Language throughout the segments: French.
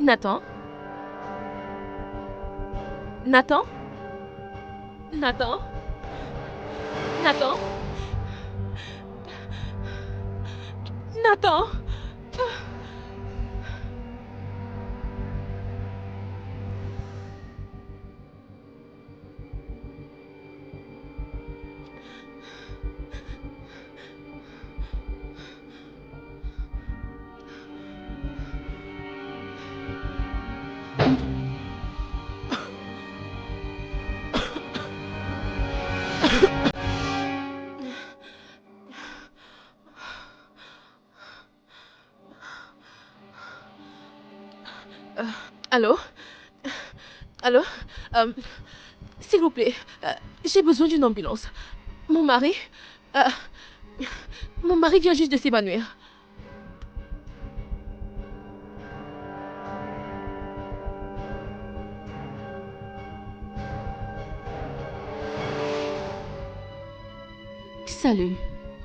Nathan? Nathan? Nathan? Nathan? Nathan? Allô? Allô? Euh, S'il vous plaît, j'ai besoin d'une ambulance. Mon mari... euh, mon mari vient juste de s'évanouir. Salut.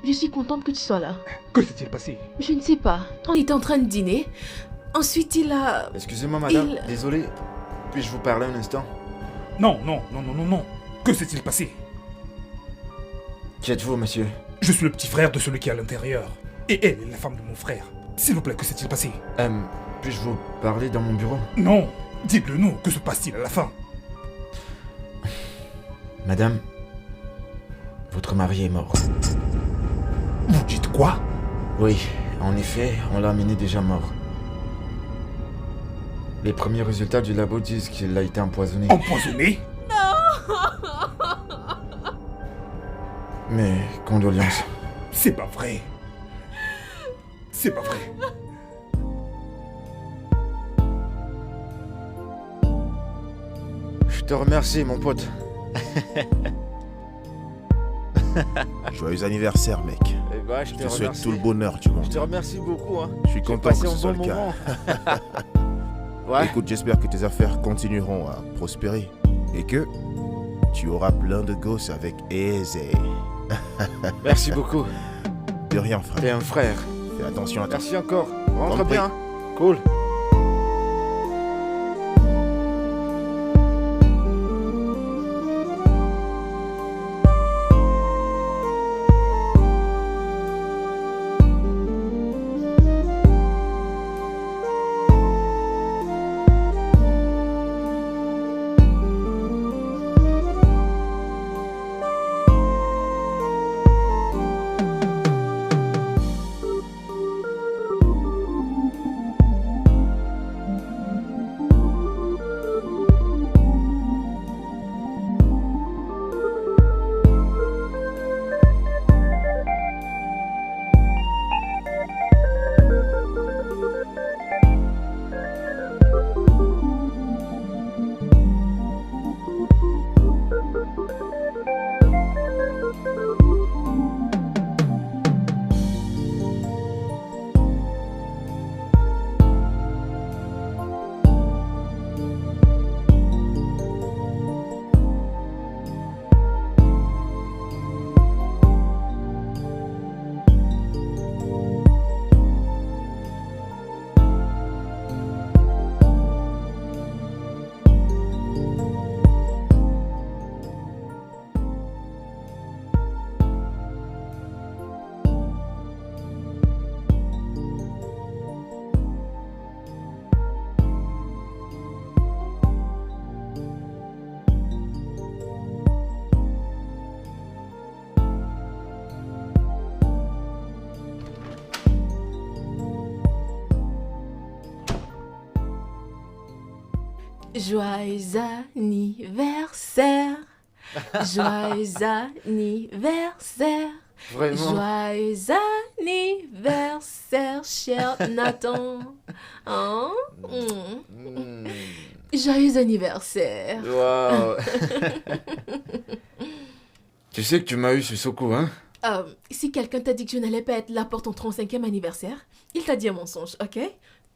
Je suis contente que tu sois là. Que s'est-il passé? Je ne sais pas. On était en train de dîner. Ensuite, il a... Excusez-moi, madame. Désolé. Puis-je vous parler un instant? Non. Que s'est-il passé? Qui êtes-vous, monsieur? Je suis le petit frère de celui qui est à l'intérieur. Et elle est la femme de mon frère. S'il vous plaît, que s'est-il passé? Puis-je vous parler dans mon bureau? Non. Dites-le nous. Que se passe-t-il à la fin? Madame, votre mari est mort. Vous dites quoi? Oui, en effet, on l'a amené déjà mort. Les premiers résultats du labo disent qu'il a été empoisonné. Empoisonné? Mes condoléances. C'est pas vrai. C'est pas vrai. Je te remercie, mon pote. Joyeux anniversaire, mec. Eh ben, je Je te te souhaite remercie. tout le bonheur du monde. Je te remercie beaucoup, hein. Je suis J'ai content passé que ce un soit bon le cas. moment. Ouais. Écoute, j'espère que tes affaires continueront à prospérer et que tu auras plein de gosses avec Eze. Merci beaucoup. De rien, frère. T'es un frère. Fais attention à toi. Merci encore. Rentre Compris. bien. Cool. Joyeux anniversaire. Joyeux anniversaire. Vraiment. Joyeux anniversaire, cher Nathan. Hein? Joyeux anniversaire. Waouh. Tu sais que tu m'as eu sur ce coup, hein? Si quelqu'un t'a dit que je n'allais pas être là pour ton 35e anniversaire, il t'a dit un mensonge, ok?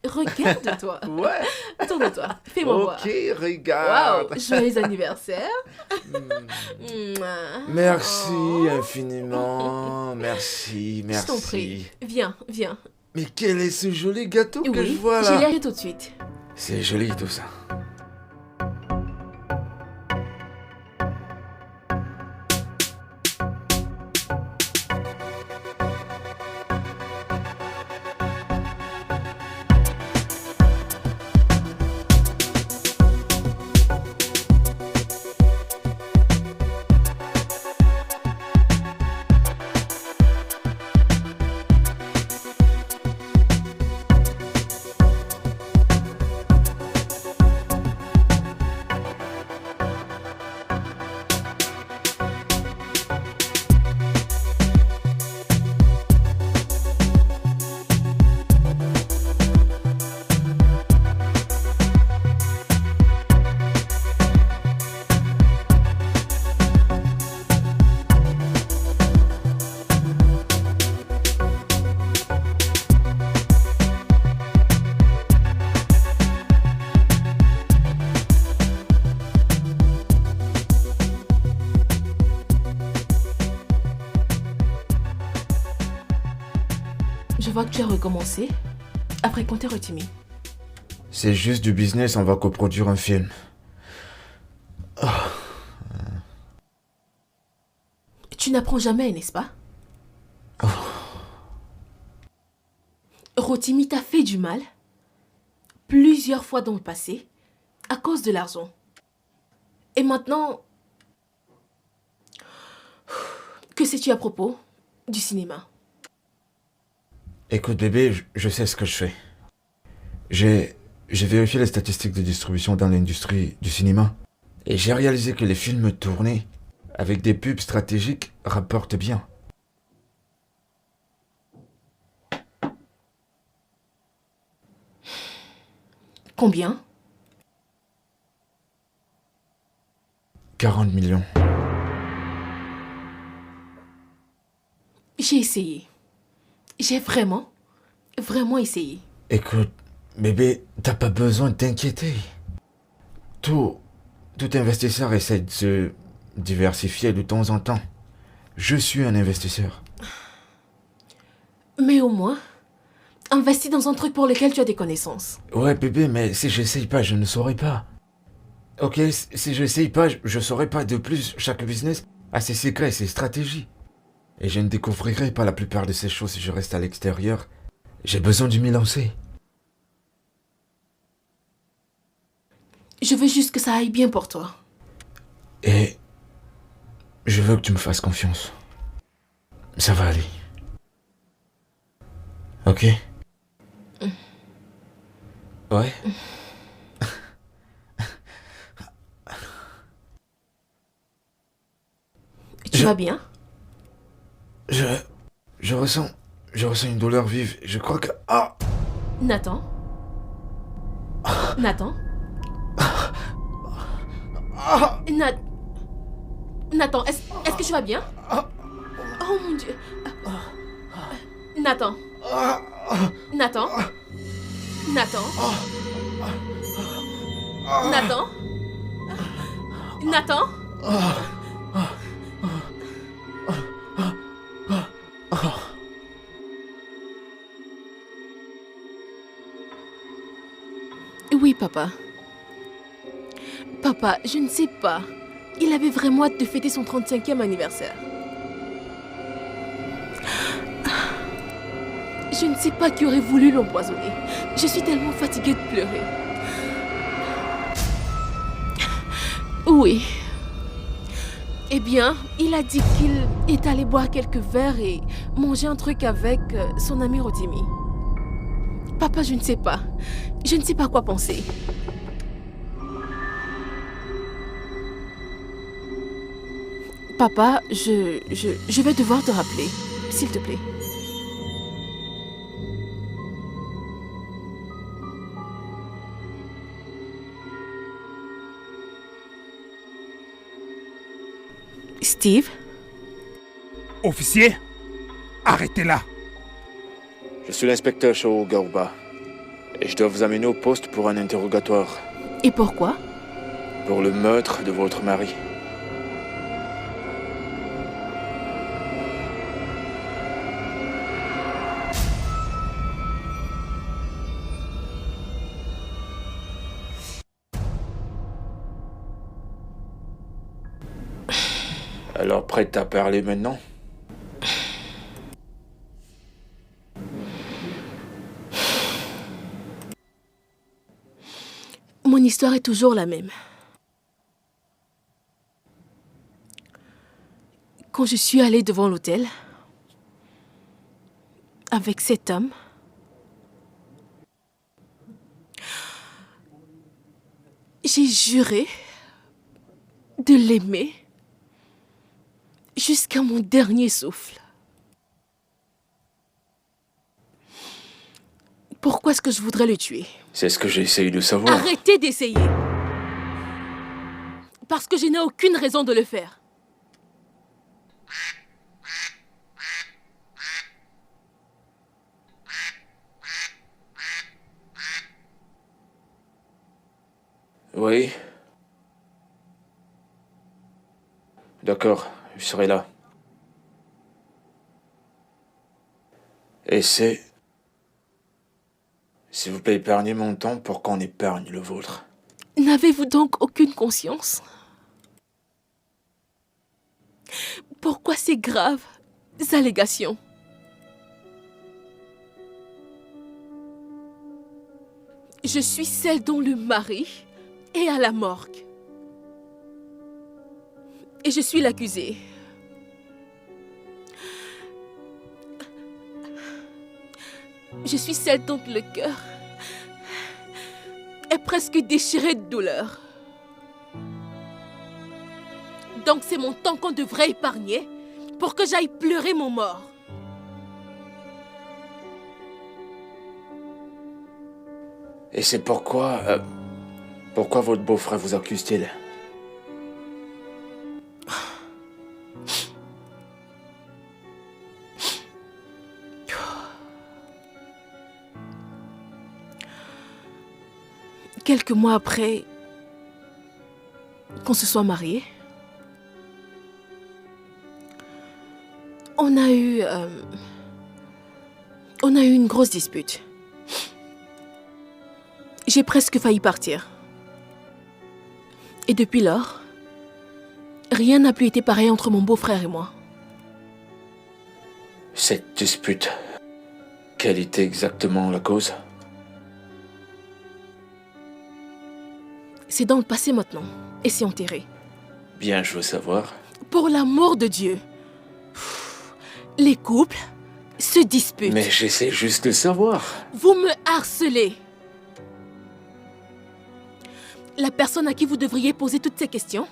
Regarde-toi. Ouais. Tourne-toi. Fais-moi voir. Ok, regarde. Waouh, joyeux anniversaire. Merci infiniment. Merci, Je t'en merci. prie. Viens. Mais quel est ce joli gâteau que je Oui, vois je là? l'ai tout de suite. C'est joli tout ça. Je vois que tu as recommencé après qu'on t'ait retimé. C'est juste du business, on va coproduire un film. Tu n'apprends jamais, n'est-ce pas? Rotimi t'a fait du mal plusieurs fois dans le passé à cause de l'argent. Et maintenant, que sais-tu à propos du cinéma? Écoute bébé, je sais ce que je fais. J'ai vérifié les statistiques de distribution dans l'industrie du cinéma. Et j'ai réalisé que les films tournés avec des pubs stratégiques rapportent bien. Combien? 40 millions. J'ai essayé. J'ai vraiment essayé. Écoute, bébé, t'as pas besoin de t'inquiéter. Tout investisseur essaie de se diversifier de temps en temps. Je suis un investisseur. Mais au moins, investis dans un truc pour lequel tu as des connaissances. Ouais, bébé, mais si j'essaye pas, je ne saurai pas. Ok, si j'essaye pas, je saurai pas. De plus, chaque business a ses secrets, ses stratégies. Et je ne découvrirai pas la plupart de ces choses si je reste à l'extérieur. J'ai besoin de m'y lancer. Je veux juste que ça aille bien pour toi. Et je veux que tu me fasses confiance. Ça va aller. Ok? Ouais? Tu vas bien? Je ressens une douleur vive. Je crois que... Ah! Nathan? Nathan? Nathan, est-ce que tu vas bien? Oh mon Dieu. Nathan? Nathan? Nathan? Nathan? Nathan? Oui, papa. Papa, je ne sais pas. Il avait vraiment hâte de fêter son 35e anniversaire. Je ne sais pas qui aurait voulu l'empoisonner. Je suis tellement fatiguée de pleurer. Oui. Eh bien, il a dit qu'il est allé boire quelques verres et manger un truc avec son ami Rotimi. Papa, je ne sais pas. Je ne sais pas quoi penser. Papa, je vais devoir te rappeler, s'il te plaît. Steve? Officier, arrêtez-la. Je suis l'inspecteur Shao Garuba. Et je dois vous amener au poste pour un interrogatoire. Et pourquoi? Pour le meurtre de votre mari. Alors prête à parler maintenant? Mon histoire est toujours la même. Quand je suis allée devant l'hôtel, avec cet homme, j'ai juré de l'aimer jusqu'à mon dernier souffle. Pourquoi est-ce que je voudrais le tuer? C'est ce que j'ai essayé de savoir. Arrêtez d'essayer. Parce que je n'ai aucune raison de le faire. Oui. D'accord, je serai là. Et c'est... S'il vous plaît, épargnez mon temps pour qu'on épargne le vôtre. N'avez-vous donc aucune conscience? Pourquoi ces graves allégations? Je suis celle dont le mari est à la morgue. Et je suis l'accusée. Je suis celle dont le cœur est presque déchiré de douleur. Donc c'est mon temps qu'on devrait épargner pour que j'aille pleurer mon mort. Et c'est pourquoi... pourquoi votre beau-frère vous accuse-t-il? Quelques mois après qu'on se soit mariés, on a eu une grosse dispute. J'ai presque failli partir. Et depuis lors, rien n'a plus été pareil entre mon beau-frère et moi. Cette dispute, quelle était exactement la cause? C'est dans le passé maintenant, et c'est enterré. Bien, je veux savoir. Pour l'amour de Dieu, les couples se disputent. Mais j'essaie juste de savoir. Vous me harcelez. La personne à qui vous devriez poser toutes ces questions,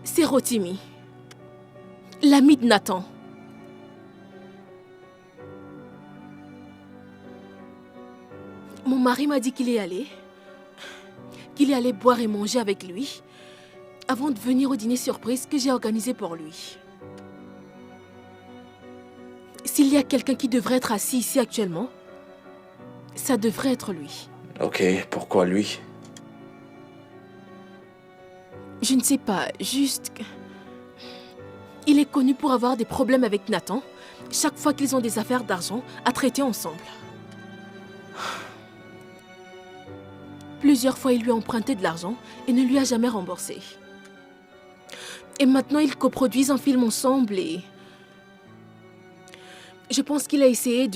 c'est Rotimi, l'ami de Nathan. Mon mari m'a dit qu'il est allé boire et manger avec lui avant de venir au dîner surprise que j'ai organisé pour lui. S'il y a quelqu'un qui devrait être assis ici actuellement, ça devrait être lui. Ok, pourquoi lui? Je ne sais pas, juste... Il est connu pour avoir des problèmes avec Nathan chaque fois qu'ils ont des affaires d'argent à traiter ensemble. Plusieurs fois, il lui a emprunté de l'argent et ne lui a jamais remboursé. Et maintenant, ils coproduisent un film ensemble et... Je pense qu'il a essayé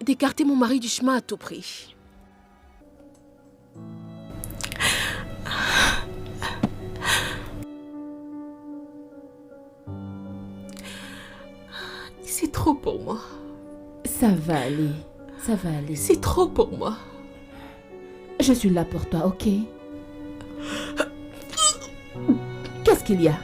d'écarter mon mari du chemin à tout prix. C'est trop pour moi. Ça va aller. Ça va aller. C'est trop pour moi. Je suis là pour toi, ok? Qu'est-ce qu'il y a?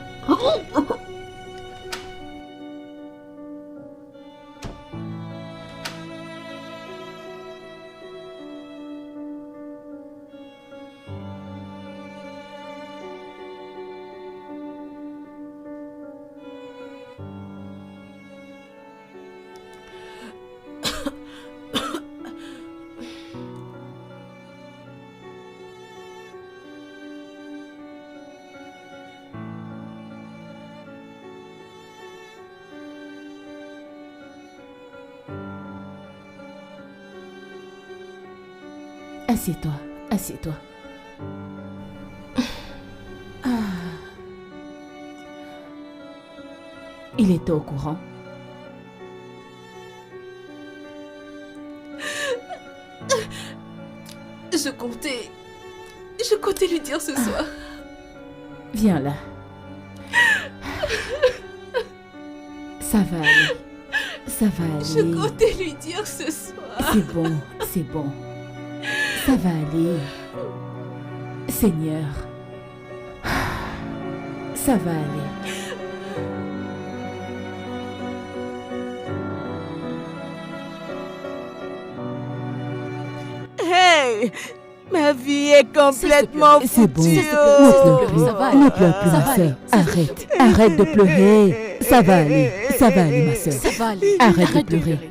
Assieds-toi, assieds-toi. Il était au courant. Je comptais lui dire ce soir. Viens là. Ça va aller. Ça va aller. Je comptais lui dire ce soir. C'est bon, c'est bon. Ça va aller. Seigneur. Ça va aller. Hey! Ma vie est complètement C'est bon. foutue. Ne pleure plus. Ne pleure plus, ma soeur. Arrête. Arrête de pleurer. Ça va aller. Ça va aller, ma soeur. Ça va aller. Arrête de pleurer.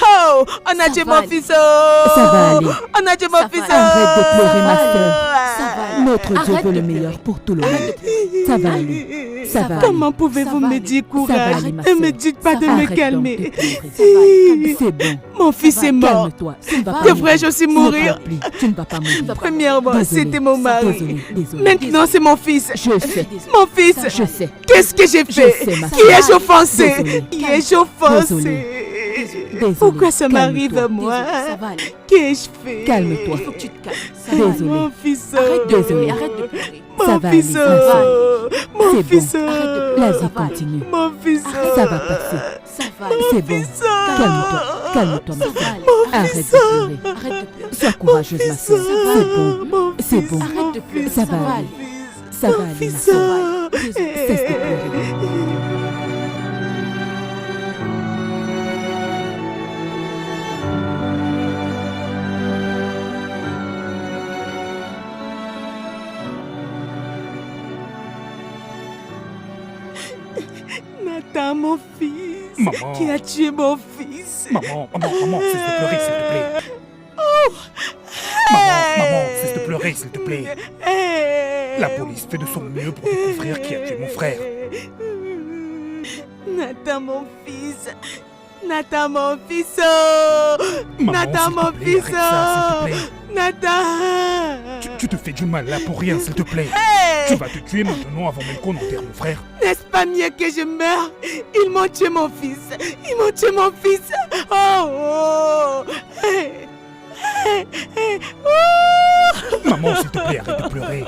Oh! On a tué mon fils. Oh! Ça va aller. On a tué mon fils. Arrête de pleurer, ma soeur. Ça va aller. Notre Dieu Arrête veut de le meilleur pleurer. pour tout le monde. Ça va aller. Ça va aller. Comment pouvez-vous Ça va me aller. dire Ça va courage aller, ma et me sœur. dites pas de me Arrête donc calmer? de pleurer. Ça va aller. C'est bon. Mon fils est mort. Calme-toi. Tu ne vas pas Devrais-je aussi Ne mourir? pleure plus. Tu ne vas pas mourir. Premièrement, Désolée. c'était mon mari. Désolée. Maintenant, c'est mon fils. Je sais. Mon fils. Je sais. Qu'est-ce que j'ai fait? sais, ma Qui sœur. ai-je offensé? Désolée. Qui ai-je offensé? Désolée. Pourquoi ça m'arrive Calme-toi. à moi? Ça va aller. Qu'ai-je fait? Calme-toi. Il faut que tu te calmes. Ça va aller. Désolée. Mon fils. Arrête de Désolée. pleurer. Arrête de pleurer. Ça Mon va fils. aller, ma sœur. Mon C'est fils. bon. Arrête de pleurer. La Ça vie va aller. continue. Mon fils. Ça va passer. Ça va aller. C'est bon. Calme-toi. Calme-toi, ma Ça va soeur. aller. Arrête de pleurer. Arrête de pleurer. Sois courageuse, ma soeur. C'est bon. Mon C'est fils. bon. Arrête de pleurer. Ça va aller. aller. Ça va aller, ma soeur. Cesse de pleurer. Nathan, mon fils. Maman. Qui a tué mon fils? Maman, cesse de pleurer, s'il te plaît. Maman, cesse de pleurer, s'il te plaît. La police fait de son mieux pour découvrir qui a tué mon frère. Nathan, mon fils. Nathan, mon fils. Oh! Maman, Nathan, s'il te mon plaît, fils. arrête ça, s'il te plaît. Nathan. Tu te fais du mal là pour rien, s'il te plaît. Tu vas te tuer maintenant avant même qu'on enterre mon frère. N'est-ce pas mieux que je meure? Ils m'ont tué mon fils. Ils m'ont tué mon fils. Oh! Maman, s'il te plaît, arrête de pleurer.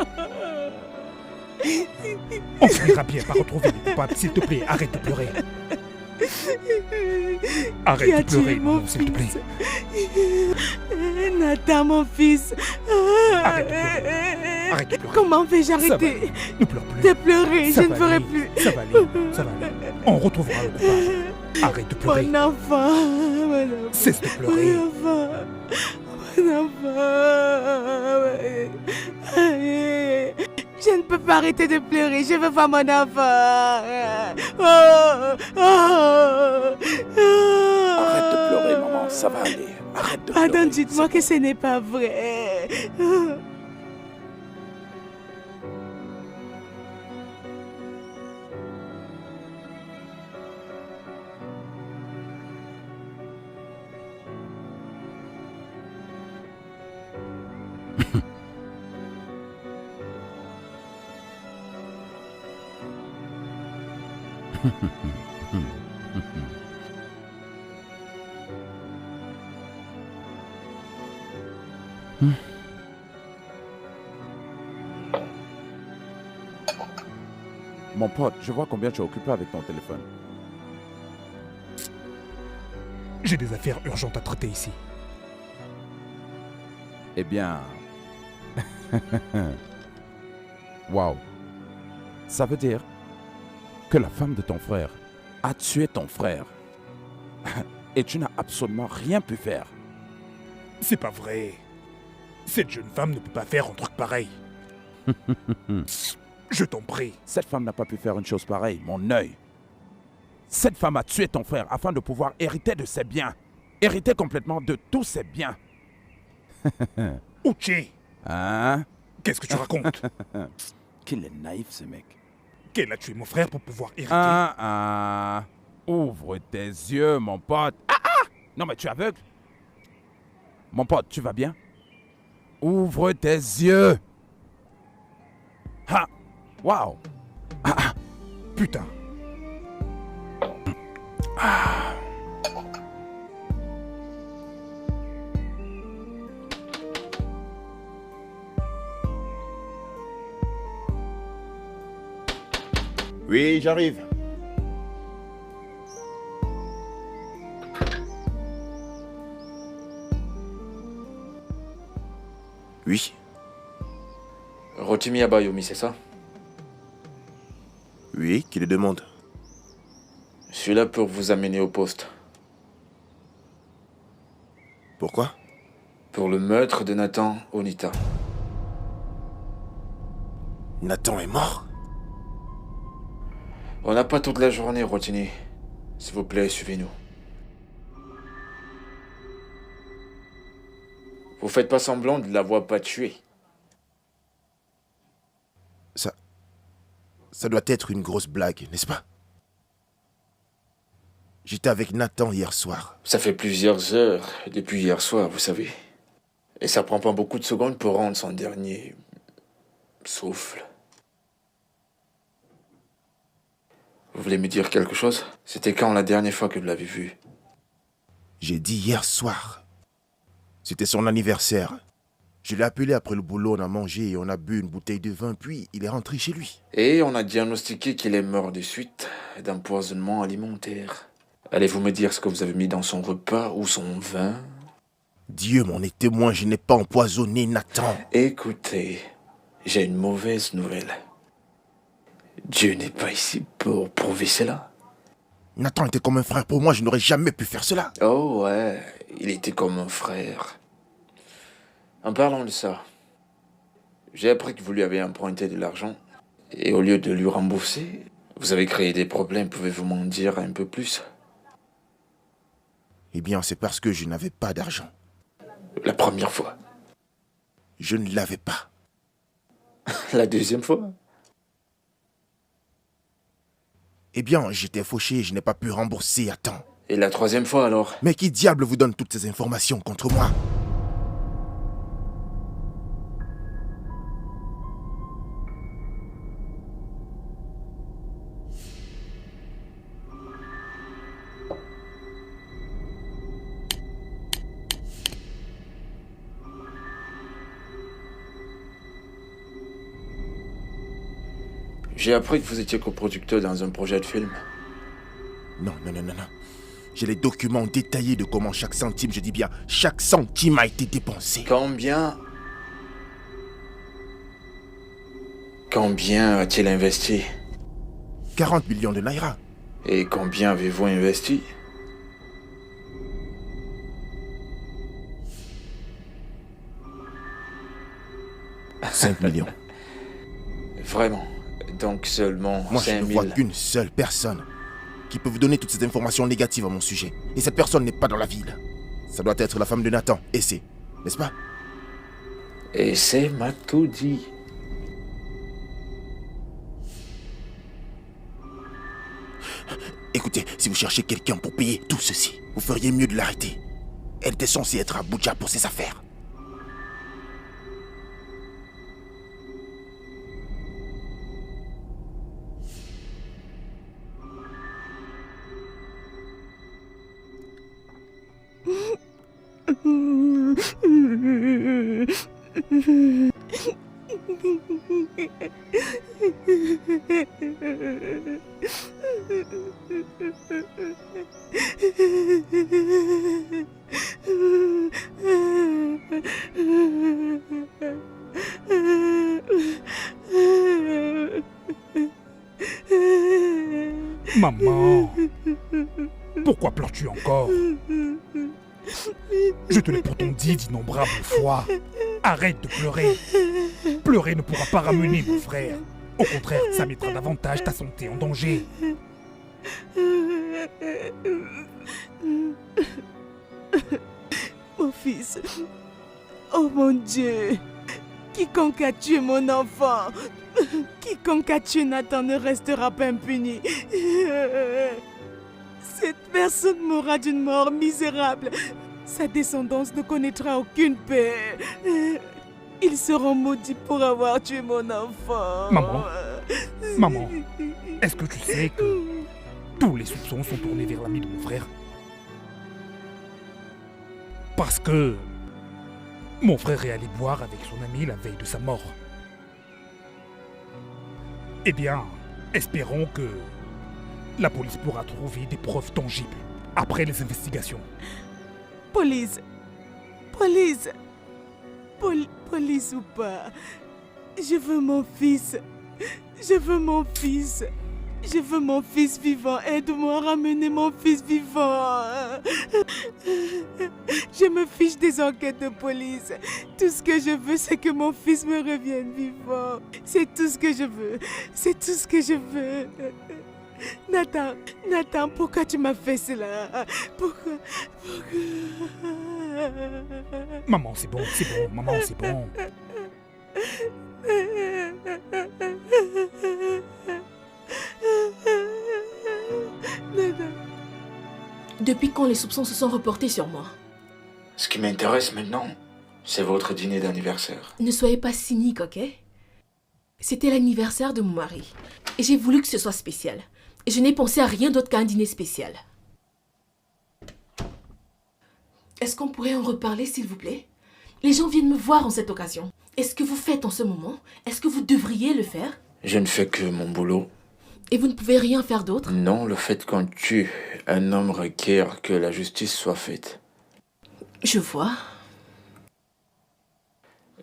On finira bien par retrouver les coupables, s'il te plaît, arrête de pleurer. Arrête Qui a de pleurer, tué mon maman, s'il te plaît. Nathan, mon fils. Arrête de pleurer. Arrête de pleurer. Comment vais-je Ça va arrêter aller. Ne pleure plus. de pleurer? Ça Je ne va ferai aller. plus. Ça va aller, ça va aller. On retrouvera le coupable. Arrête de pleurer. Mon enfant. Mon enfant. Cesse de pleurer. Mon enfant. Mon enfant. Je ne peux pas arrêter de pleurer. Je veux voir mon enfant. Arrête de pleurer, maman, ça va aller. Arrête de pleurer. Pardon, dites-moi que ce n'est pas vrai. Mon pote, je vois combien tu es occupé avec ton téléphone. J'ai des affaires urgentes à traiter ici. Eh bien... Waouh. Ça veut dire que la femme de ton frère a tué ton frère. Et tu n'as absolument rien pu faire. C'est pas vrai. Cette jeune femme ne peut pas faire un truc pareil. Je t'en prie. Cette femme n'a pas pu faire une chose pareille, mon œil. Cette femme a tué ton frère afin de pouvoir hériter de ses biens. Hériter complètement de tous ses biens. Uche, Hein? qu'est-ce que tu racontes? Qu'il est naïf, ce mec. Qu'elle a tué mon frère pour pouvoir hériter. Ouvre tes yeux, mon pote. Non, mais tu es aveugle. Mon pote, tu vas bien? Ouvre tes yeux. Ah! Waouh! Putain. Oui, j'arrive. Oui, Rotimi Abayomi, c'est ça? oui, qui le demande? Je suis là pour vous amener au poste. Pourquoi? Pour le meurtre de Nathan Onita. Nathan est mort? On n'a pas toute la journée, Rotimi. S'il vous plaît, suivez-nous. Vous faites pas semblant de l'avoir pas tué. Ça doit être une grosse blague, n'est-ce pas? J'étais avec Nathan hier soir. Ça fait plusieurs heures depuis hier soir, vous savez. Et ça prend pas beaucoup de secondes pour rendre son dernier souffle. Vous voulez me dire quelque chose? C'était quand la dernière fois que vous l'avez vu? J'ai dit hier soir. C'était son anniversaire. Je l'ai appelé après le boulot, on a mangé et on a bu une bouteille de vin, puis il est rentré chez lui. Et on a diagnostiqué qu'il est mort de suite d'empoisonnement alimentaire. Allez-vous me dire ce que vous avez mis dans son repas ou son vin? Dieu m'en est témoin, je n'ai pas empoisonné Nathan. Écoutez, j'ai une mauvaise nouvelle. Dieu n'est pas ici pour prouver cela. Nathan était comme un frère pour moi, je n'aurais jamais pu faire cela. Oh ouais, il était comme un frère. En parlant de ça, j'ai appris que vous lui avez emprunté de l'argent. Et au lieu de lui rembourser, vous avez créé des problèmes. Pouvez-vous m'en dire un peu plus? Eh bien, c'est parce que je n'avais pas d'argent. La première fois. Je ne l'avais pas. La deuxième fois. Eh bien, j'étais fauché et je n'ai pas pu rembourser à temps. Et la troisième fois alors? Mais qui diable vous donne toutes ces informations contre moi? J'ai appris que vous étiez coproducteur dans un projet de film. Non. J'ai les documents détaillés de comment chaque centime, je dis bien, chaque centime a été dépensé. Combien a-t-il investi? 40 millions de naira. Et combien avez-vous investi? « 5 millions. Vraiment? Donc seulement Moi, je 5 ne 000. vois qu'une seule personne qui peut vous donner toutes ces informations négatives à mon sujet. Et cette personne n'est pas dans la ville. Ça doit être la femme de Nathan, Essé, n'est-ce pas? Et c'est m'a tout dit. Écoutez, si vous cherchez quelqu'un pour payer tout ceci, vous feriez mieux de l'arrêter. Elle était censée être à Abuja pour ses affaires. Maman, pourquoi pleures-tu encore? Je te l'ai pourtant dit d'innombrables fois. Arrête de pleurer. Pleurer ne pourra pas ramener mon frère. Au contraire, ça mettra davantage ta santé en danger. Mon fils. Oh mon Dieu. Quiconque a tué mon enfant, quiconque a tué Nathan ne restera pas impuni. Cette personne mourra d'une mort misérable. Sa descendance ne connaîtra aucune paix. Ils seront maudits pour avoir tué mon enfant. Maman, est-ce que tu sais que tous les soupçons sont tournés vers l'ami de mon frère. Parce que mon frère est allé boire avec son ami la veille de sa mort. Eh bien, espérons que la police pourra trouver des preuves tangibles après les investigations. Police. Police. Police ou pas. Je veux mon fils. Je veux mon fils. Je veux mon fils vivant. Aide-moi à ramener mon fils vivant. Je me fiche des enquêtes de police. Tout ce que je veux, c'est que mon fils me revienne vivant. C'est tout ce que je veux. C'est tout ce que je veux. Nathan, pourquoi tu m'as fait cela? Pourquoi? Maman, c'est bon, maman, c'est bon. Depuis quand les soupçons se sont reportés sur moi? Ce qui m'intéresse maintenant, c'est votre dîner d'anniversaire. Ne soyez pas cynique, ok? C'était l'anniversaire de mon mari. Et j'ai voulu que ce soit spécial. Et je n'ai pensé à rien d'autre qu'à un dîner spécial. Est-ce qu'on pourrait en reparler, s'il vous plaît? Les gens viennent me voir en cette occasion. Est-ce que vous faites en ce moment? Est-ce que vous devriez le faire? Je ne fais que mon boulot. Et vous ne pouvez rien faire d'autre? Non, le fait qu'on tue un homme requiert que la justice soit faite. Je vois.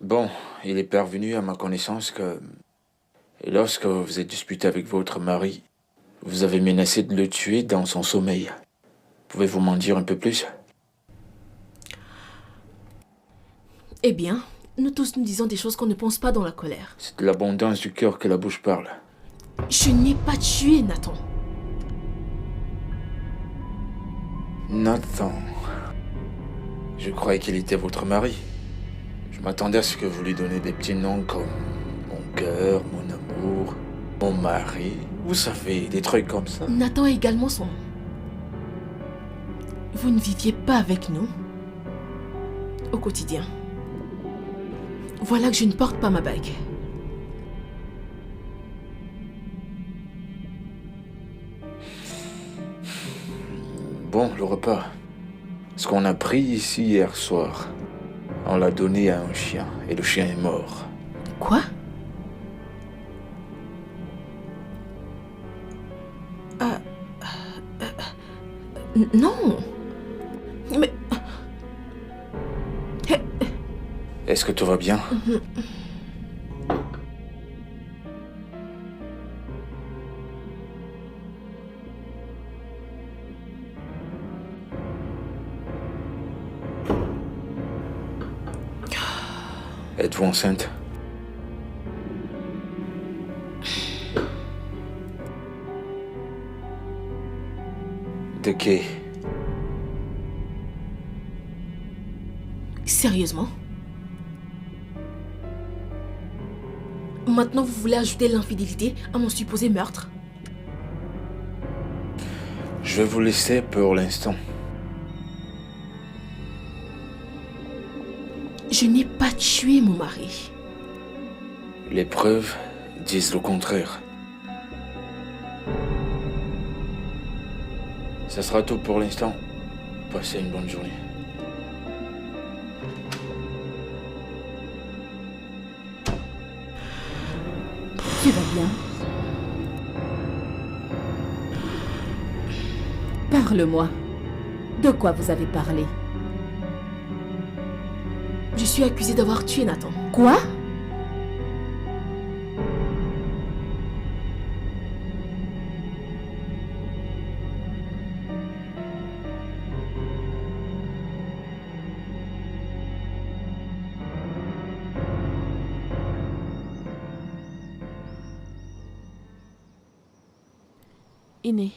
Bon, il est parvenu à ma connaissance que lorsque vous vous êtes disputé avec votre mari, vous avez menacé de le tuer dans son sommeil. Pouvez-vous m'en dire un peu plus? Eh bien, nous tous nous disons des choses qu'on ne pense pas dans la colère. C'est de l'abondance du cœur que la bouche parle. Je n'ai pas tué Nathan. Nathan. Je croyais qu'il était votre mari. Je m'attendais à ce que vous lui donniez des petits noms comme mon cœur, mon amour, mon mari. Vous savez, des trucs comme ça. Nathan a également son nom. Vous ne viviez pas avec nous au quotidien. Voilà que je ne porte pas ma bague. Bon, le repas. Ce qu'on a pris ici hier soir, on l'a donné à un chien et le chien est mort. Quoi? Non. Mais... Est-ce que tout va bien? Êtes-vous enceinte? De qui? Sérieusement? Maintenant, vous voulez ajouter l'infidélité à mon supposé meurtre? Je vais vous laisser pour l'instant. Je n'ai pas tué mon mari. Les preuves disent le contraire. Ça sera tout pour l'instant. Passez une bonne journée. Tu vas bien? Parle-moi. De quoi vous avez parlé? Je suis accusée d'avoir tué Nathan. Quoi? Iné,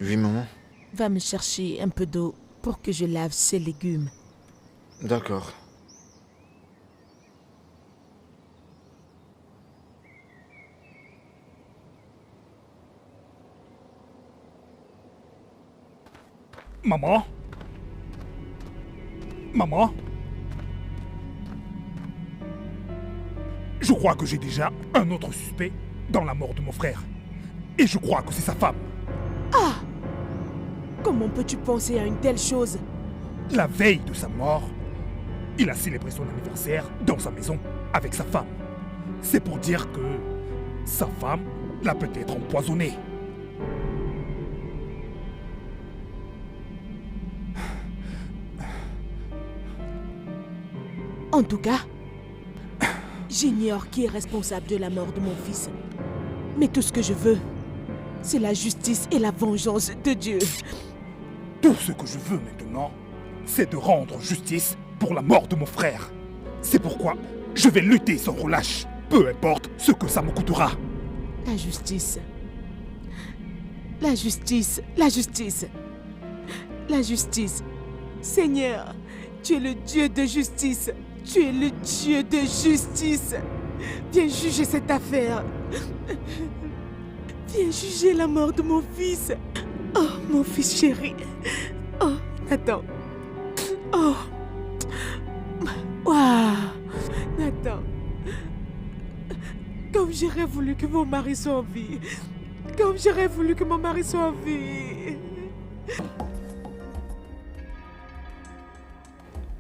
Oui, maman. va me chercher un peu d'eau pour que je lave ces légumes. D'accord. Maman? Maman? Je crois que j'ai déjà un autre suspect dans la mort de mon frère. Et je crois que c'est sa femme. Comment peux-tu penser à une telle chose? La veille de sa mort, il a célébré son anniversaire dans sa maison avec sa femme. C'est pour dire que sa femme l'a peut-être empoisonné. En tout cas, j'ignore qui est responsable de la mort de mon fils. Mais tout ce que je veux, c'est la justice et la vengeance de Dieu. Tout ce que je veux maintenant, c'est de rendre justice pour la mort de mon frère. C'est pourquoi je vais lutter sans relâche, peu importe ce que ça me coûtera. La justice. La justice. La justice. La justice. Seigneur, tu es le Dieu de justice. Tu es le Dieu de justice. Viens juger cette affaire. Viens juger la mort de mon fils. Oh, mon fils chéri. Oh, Nathan. Oh. Waouh. Nathan. Comme j'aurais voulu que mon mari soit en vie. Comme j'aurais voulu que mon mari soit en vie.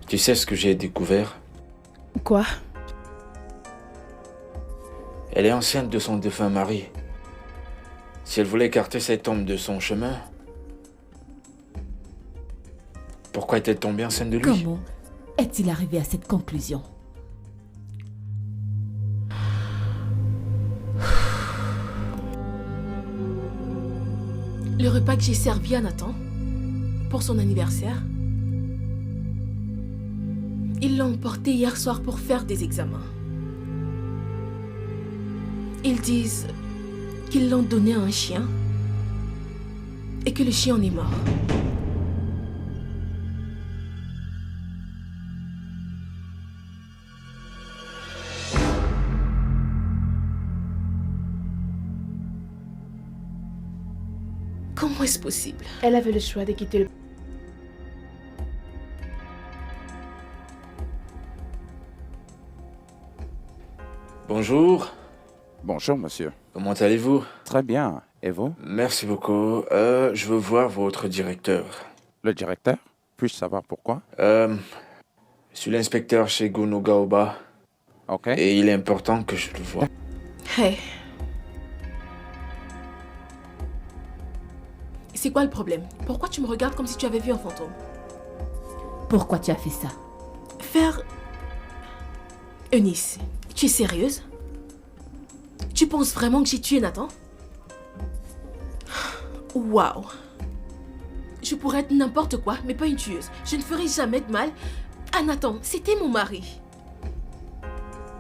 Tu sais ce que j'ai découvert? Quoi? Elle est enceinte de son défunt mari. Si elle voulait écarter cet homme de son chemin, pourquoi est-elle tombée enceinte de lui? Comment est-il arrivé à cette conclusion? Le repas que j'ai servi à Nathan pour son anniversaire, ils l'ont emporté hier soir pour faire des examens. Ils disent qu'ils l'ont donné à un chien et que le chien en est mort. Comment est-ce possible? Elle avait le choix de quitter le... Bonjour, Bonjour, monsieur. comment allez-vous? Très bien. Et vous? Merci beaucoup. Je veux voir votre directeur. Le directeur? Puis-je savoir pourquoi? Je suis l'inspecteur chez Gunugaoba Ok. et il est important que je le voie. Hey. C'est quoi le problème? Pourquoi tu me regardes comme si tu avais vu un fantôme? Pourquoi tu as fait ça? Faire... Eunice, tu es sérieuse? Tu penses vraiment que j'ai tué Nathan? Waouh! Je pourrais être n'importe quoi, mais pas une tueuse. Je ne ferai jamais de mal à Nathan. C'était mon mari.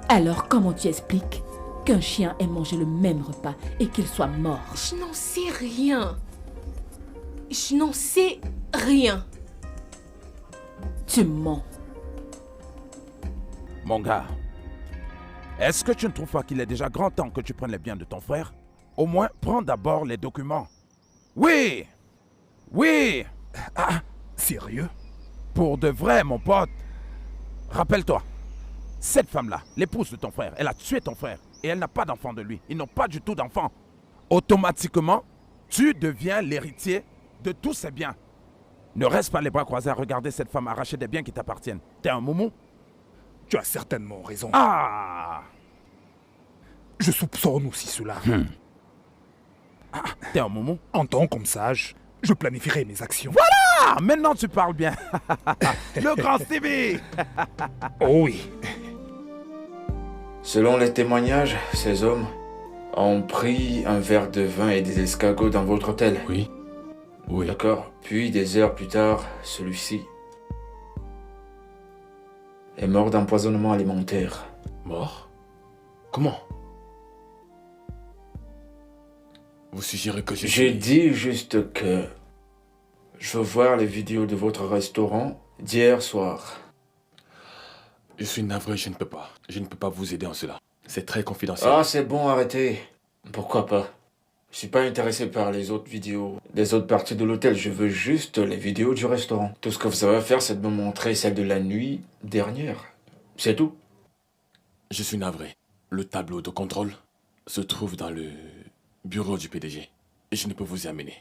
Alors comment tu expliques qu'un chien ait mangé le même repas et qu'il soit mort? Je n'en sais rien. Je n'en sais rien. Tu mens. Mon gars, est-ce que tu ne trouves pas qu'il est déjà grand temps que tu prennes les biens de ton frère? Au moins, prends d'abord les documents. Oui! Oui! Sérieux? Pour de vrai, mon pote. Rappelle-toi, cette femme-là, l'épouse de ton frère, elle a tué ton frère et elle n'a pas d'enfant de lui. Ils n'ont pas du tout d'enfant. Automatiquement, tu deviens l'héritier de tous ces biens. Ne reste pas les bras croisés à regarder cette femme arracher des biens qui t'appartiennent. T'es un moumou? Tu as certainement raison. Ah! Je soupçonne aussi cela. T'es un moumou? En tant qu'homme sage, je planifierai mes actions. Ah, maintenant tu parles bien. Le grand Stevie! Oh oui. Selon les témoignages, ces hommes ont pris un verre de vin et des escargots dans votre hôtel. Oui. Oui. D'accord. Puis, des heures plus tard, celui-ci est mort d'empoisonnement alimentaire. Mort? Comment? Vous suggérez que J'ai dit juste que je veux voir les vidéos de votre restaurant d'hier soir. Je suis navré, je ne peux pas. Je ne peux pas vous aider en cela. C'est très confidentiel. Ah, c'est bon, arrêtez. Pourquoi pas? Je suis pas intéressé par les autres vidéos des autres parties de l'hôtel. Je veux juste les vidéos du restaurant. Tout ce que vous avez à faire, c'est de me montrer celle de la nuit dernière. C'est tout. Je suis navré. Le tableau de contrôle se trouve dans le bureau du PDG. Et je ne peux vous y amener.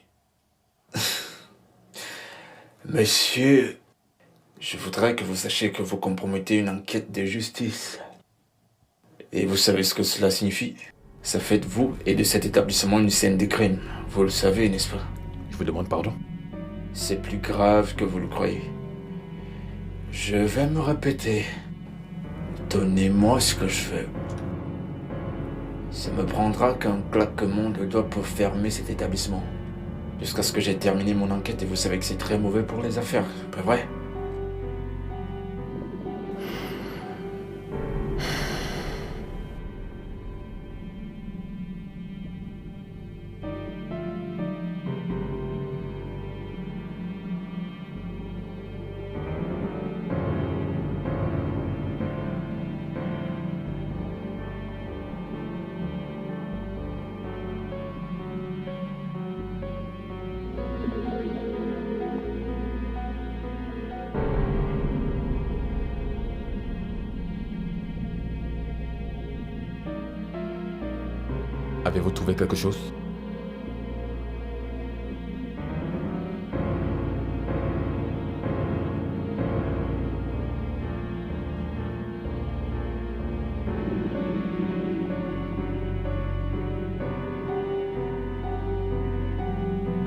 Monsieur, je voudrais que vous sachiez que vous compromettez une enquête de justice. Et vous savez ce que cela signifie? Ça fait de vous et de cet établissement une scène de crime. Vous le savez, n'est-ce pas? Je vous demande pardon. C'est plus grave que vous le croyez. Je vais me répéter. Donnez-moi ce que je veux. Ça me prendra qu'un claquement de doigts pour fermer cet établissement. Jusqu'à ce que j'ai terminé mon enquête et vous savez que c'est très mauvais pour les affaires, pas vrai? Avez-vous trouvé quelque chose?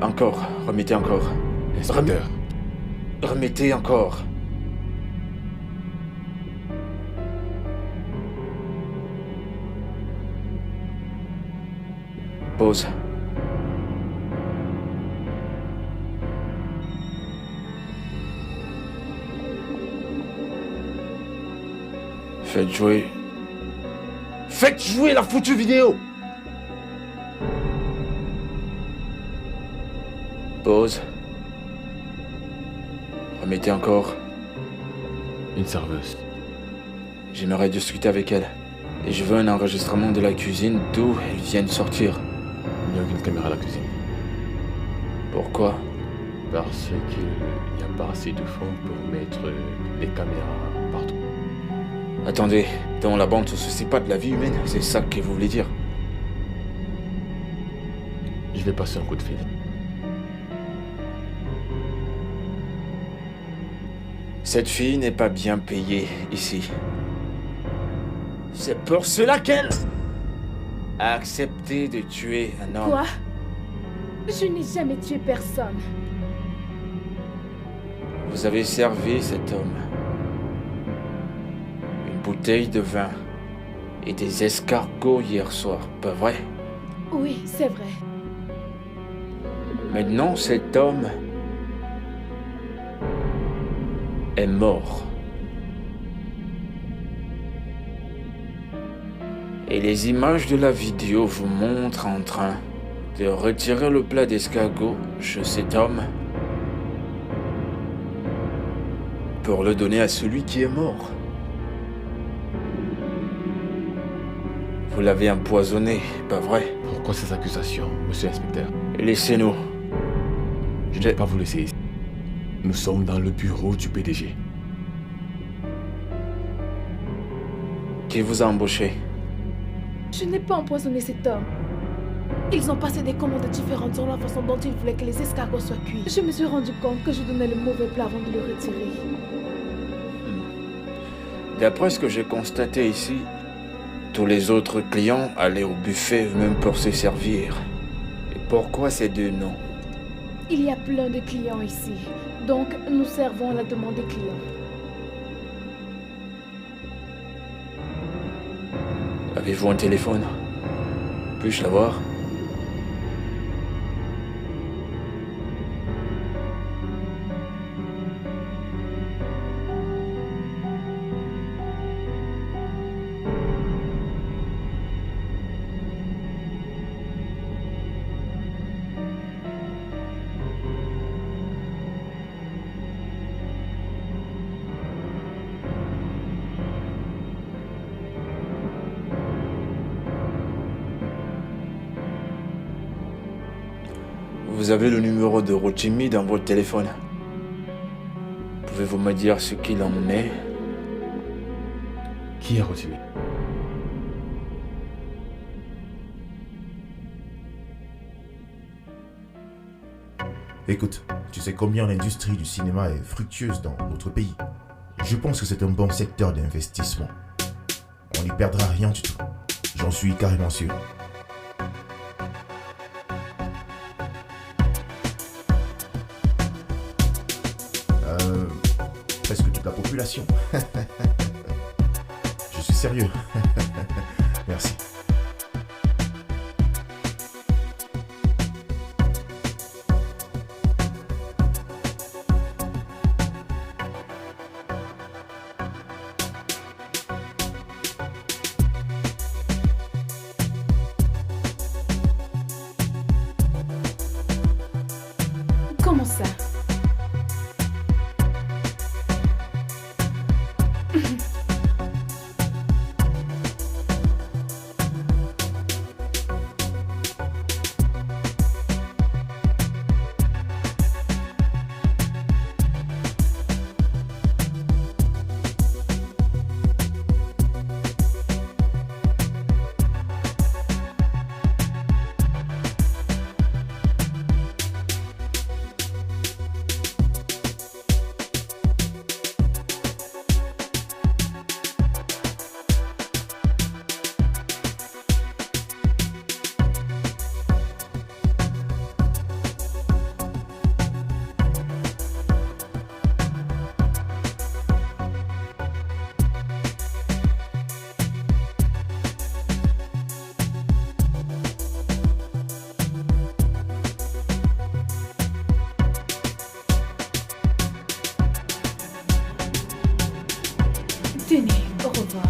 Encore, remettez encore. Inspecteur, Remettez encore. Pause. Faites jouer. Faites jouer la foutue vidéo! Pause. Remettez encore. une serveuse. J'aimerais discuter avec elle. Et je veux un enregistrement de la cuisine d'où elle vient de sortir. Il n'y a aucune caméra à la cuisine. Pourquoi? Parce qu'il n'y a pas assez de fonds pour mettre des caméras partout. Attendez, dans la bande, on ne se soucie pas de la vie humaine, c'est ça que vous voulez dire? Je vais passer un coup de fil. Cette fille n'est pas bien payée ici. C'est pour cela qu'elle a accepté de tuer un homme. Quoi? Je n'ai jamais tué personne. Vous avez servi cet homme une bouteille de vin et des escargots hier soir, pas vrai? Oui, c'est vrai. Maintenant, cet homme est mort. Et les images de la vidéo vous montrent en train de retirer le plat d'escargot chez cet homme pour le donner à celui qui est mort. Vous l'avez empoisonné, pas vrai? Pourquoi ces accusations, monsieur l'inspecteur? Laissez-nous. Je ne vais pas vous laisser ici. Nous sommes dans le bureau du PDG. Qui vous a embauché? Je n'ai pas empoisonné cet homme. Ils ont passé des commandes différentes sur la façon dont ils voulaient que les escargots soient cuits. Je me suis rendu compte que je donnais le mauvais plat avant de le retirer. D'après ce que j'ai constaté ici, tous les autres clients allaient au buffet eux-mêmes pour se servir. Et pourquoi ces deux noms? Il y a plein de clients ici, donc nous servons à la demande des clients. Avez-vous un téléphone? Puis-je l'avoir? Vous avez le numéro de Rotimi dans votre téléphone. Pouvez-vous me dire ce qu'il en est? Qui est Rotimi? Écoute, tu sais combien l'industrie du cinéma est fructueuse dans notre pays. Je pense que c'est un bon secteur d'investissement. On n'y perdra rien du tout. J'en suis carrément sûr. Presque toute la population. Je suis sérieux. Merci. Comment ça? Tenez, au revoir.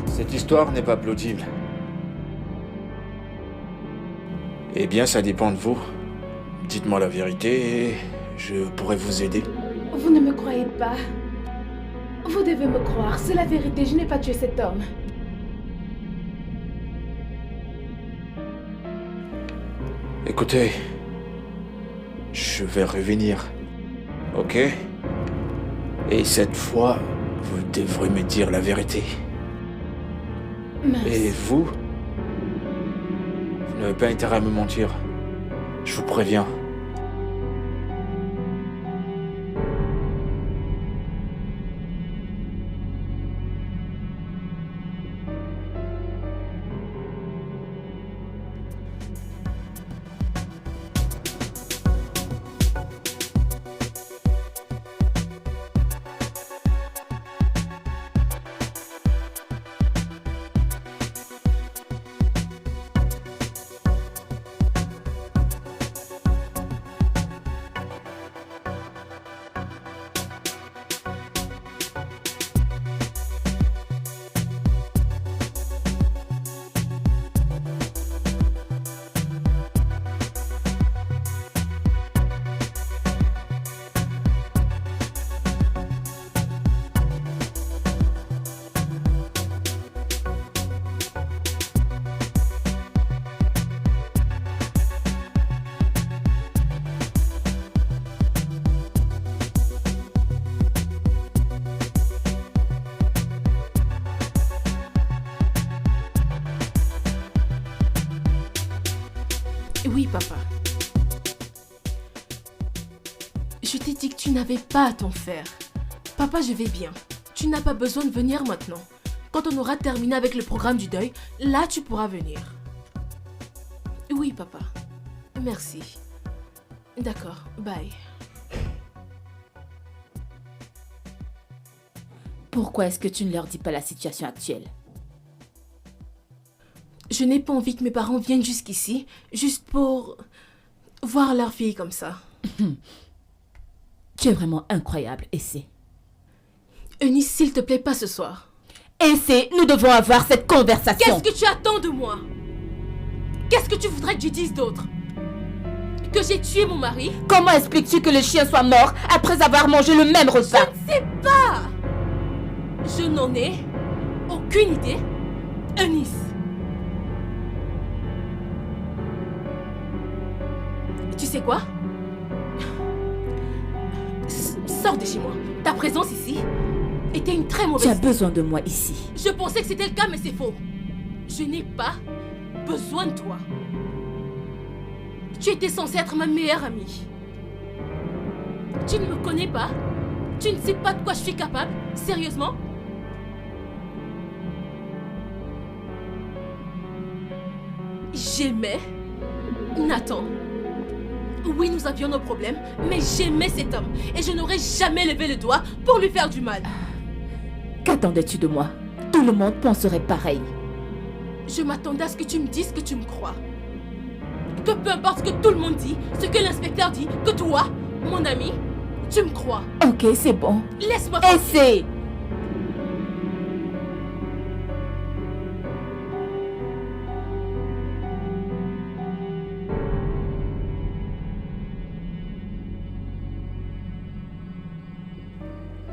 Cette histoire n'est pas plausible. Eh bien, ça dépend de vous. Dites-moi la vérité et je pourrai vous aider. Vous ne me croyez pas. Vous devez me croire, c'est la vérité, je n'ai pas tué cet homme. Écoutez, je vais revenir. Ok? Et cette fois, vous devrez me dire la vérité. Mince. Et vous n'avez pas intérêt à me mentir. Je vous préviens. Oui, papa. Je t'ai dit que tu n'avais pas à t'en faire. Papa, je vais bien. Tu n'as pas besoin de venir maintenant. Quand on aura terminé avec le programme du deuil, là, tu pourras venir. Oui, papa. Merci. D'accord, bye. Pourquoi est-ce que tu ne leur dis pas la situation actuelle? Je n'ai pas envie que mes parents viennent jusqu'ici, juste pour voir leur fille comme ça. Tu es vraiment incroyable, Essay. Eunice, s'il te plaît, pas ce soir. Essay, nous devons avoir cette conversation. Qu'est-ce que tu attends de moi? Qu'est-ce que tu voudrais que je dise d'autre? Que j'ai tué mon mari? Comment expliques-tu que le chien soit mort après avoir mangé le même repas? Je ne sais pas! Je n'en ai aucune idée. Eunice. Tu sais quoi? Sors de chez moi. Ta présence ici était une très mauvaise Tu as idée. besoin de moi ici. Je pensais que c'était le cas, mais c'est faux. Je n'ai pas besoin de toi. Tu étais censée être ma meilleure amie. Tu ne me connais pas? Tu ne sais pas de quoi je suis capable? Sérieusement? J'aimais Nathan. Oui, nous avions nos problèmes, mais j'aimais cet homme. Et je n'aurais jamais levé le doigt pour lui faire du mal. Qu'attendais-tu de moi? Tout le monde penserait pareil. Je m'attendais à ce que tu me dises que tu me crois. Que peu importe ce que tout le monde dit, ce que l'inspecteur dit, que toi, mon ami, tu me crois. Ok, c'est bon. Laisse-moi Essaie.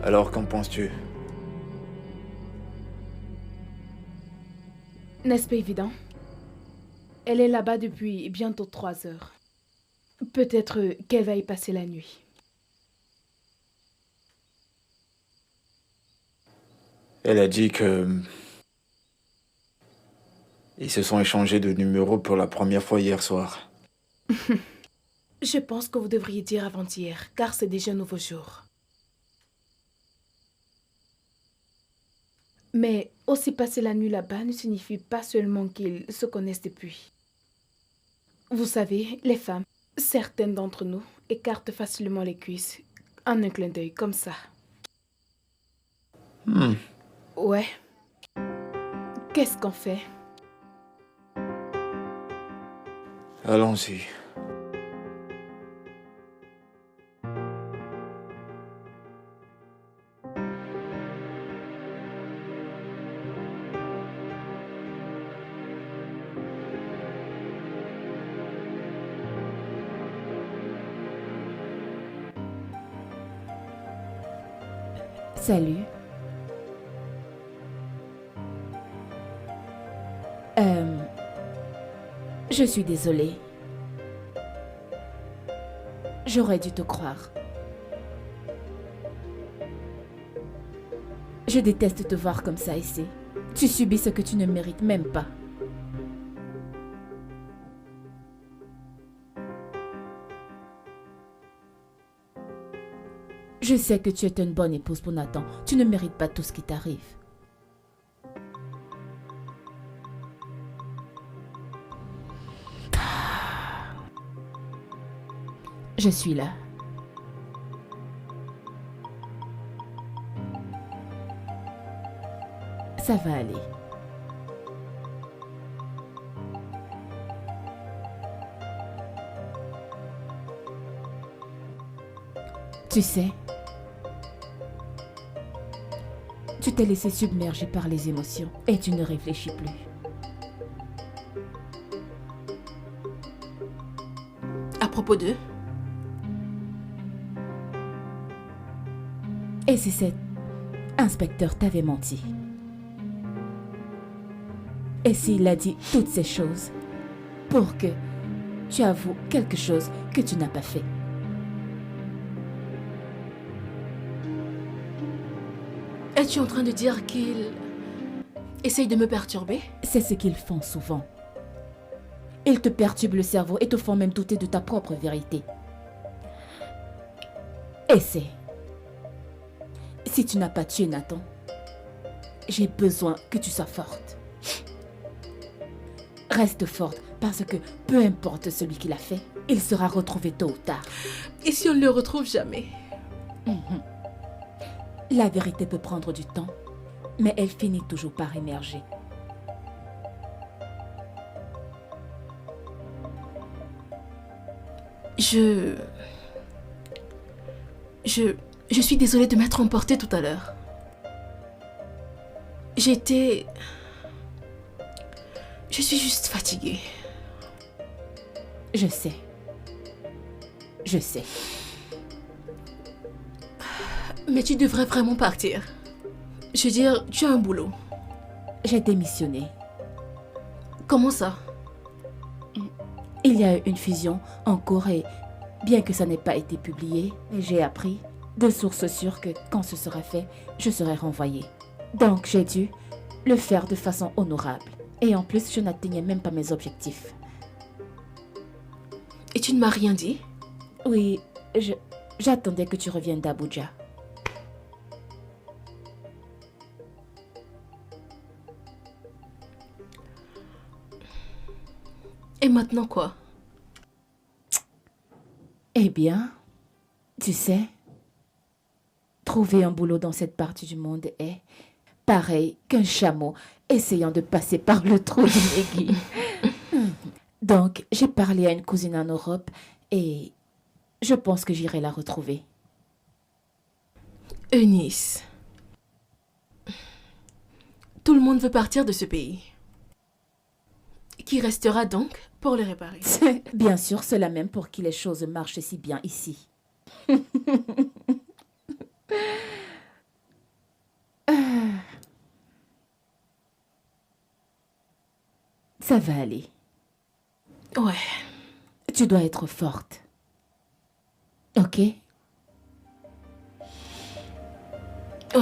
Alors, qu'en penses-tu? N'est-ce pas évident? Elle est là-bas depuis bientôt 3 heures. Peut-être qu'elle va y passer la nuit. Elle a dit que... Ils se sont échangés de numéros pour la première fois hier soir. Je pense que vous devriez dire avant-hier, car c'est déjà un nouveau jour. Mais aussi passer la nuit là-bas ne signifie pas seulement qu'ils se connaissent depuis. Vous savez, les femmes, certaines d'entre nous, écartent facilement les cuisses en un clin d'œil comme ça. Ouais. Qu'est-ce qu'on fait? Allons-y. Salut. Je suis désolée. J'aurais dû te croire. Je déteste te voir comme ça ici. Tu subis ce que tu ne mérites même pas. Je sais que tu es une bonne épouse pour Nathan. Tu ne mérites pas tout ce qui t'arrive. Je suis là. Ça va aller. Tu sais, tu t'es laissé submerger par les émotions et tu ne réfléchis plus. À propos d'eux? Et si cet inspecteur t'avait menti? Et s'il a dit toutes ces choses pour que tu avoues quelque chose que tu n'as pas fait? Es-tu en train de dire qu'ils essayent de me perturber? C'est ce qu'ils font souvent. Ils te perturbent le cerveau et te font même douter de ta propre vérité. Essaie. Si tu n'as pas tué Nathan, j'ai besoin que tu sois forte. Reste forte parce que peu importe celui qui l'a fait, il sera retrouvé tôt ou tard. Et si on ne le retrouve jamais? La vérité peut prendre du temps, mais elle finit toujours par émerger. Je suis désolée de m'être emportée tout à l'heure. Je suis juste fatiguée. Je sais. Je sais. Mais tu devrais vraiment partir. Je veux dire, tu as un boulot. J'ai démissionné. Comment ça? Il y a eu une fusion en cours et bien que ça n'ait pas été publié, j'ai appris de sources sûres que quand ce sera fait, je serai renvoyée. Donc j'ai dû le faire de façon honorable. Et en plus, je n'atteignais même pas mes objectifs. Et tu ne m'as rien dit? Oui, j'attendais que tu reviennes d'Abuja. Et maintenant quoi? Eh bien, tu sais, trouver un boulot dans cette partie du monde est pareil qu'un chameau essayant de passer par le trou d'une aiguille. Donc, j'ai parlé à une cousine en Europe et je pense que j'irai la retrouver. Eunice. Tout le monde veut partir de ce pays. Qui restera donc pour le réparer? Bien sûr, cela même pour que les choses marchent si bien ici. Ça va aller. Ouais. Tu dois être forte. Ok? Ouais.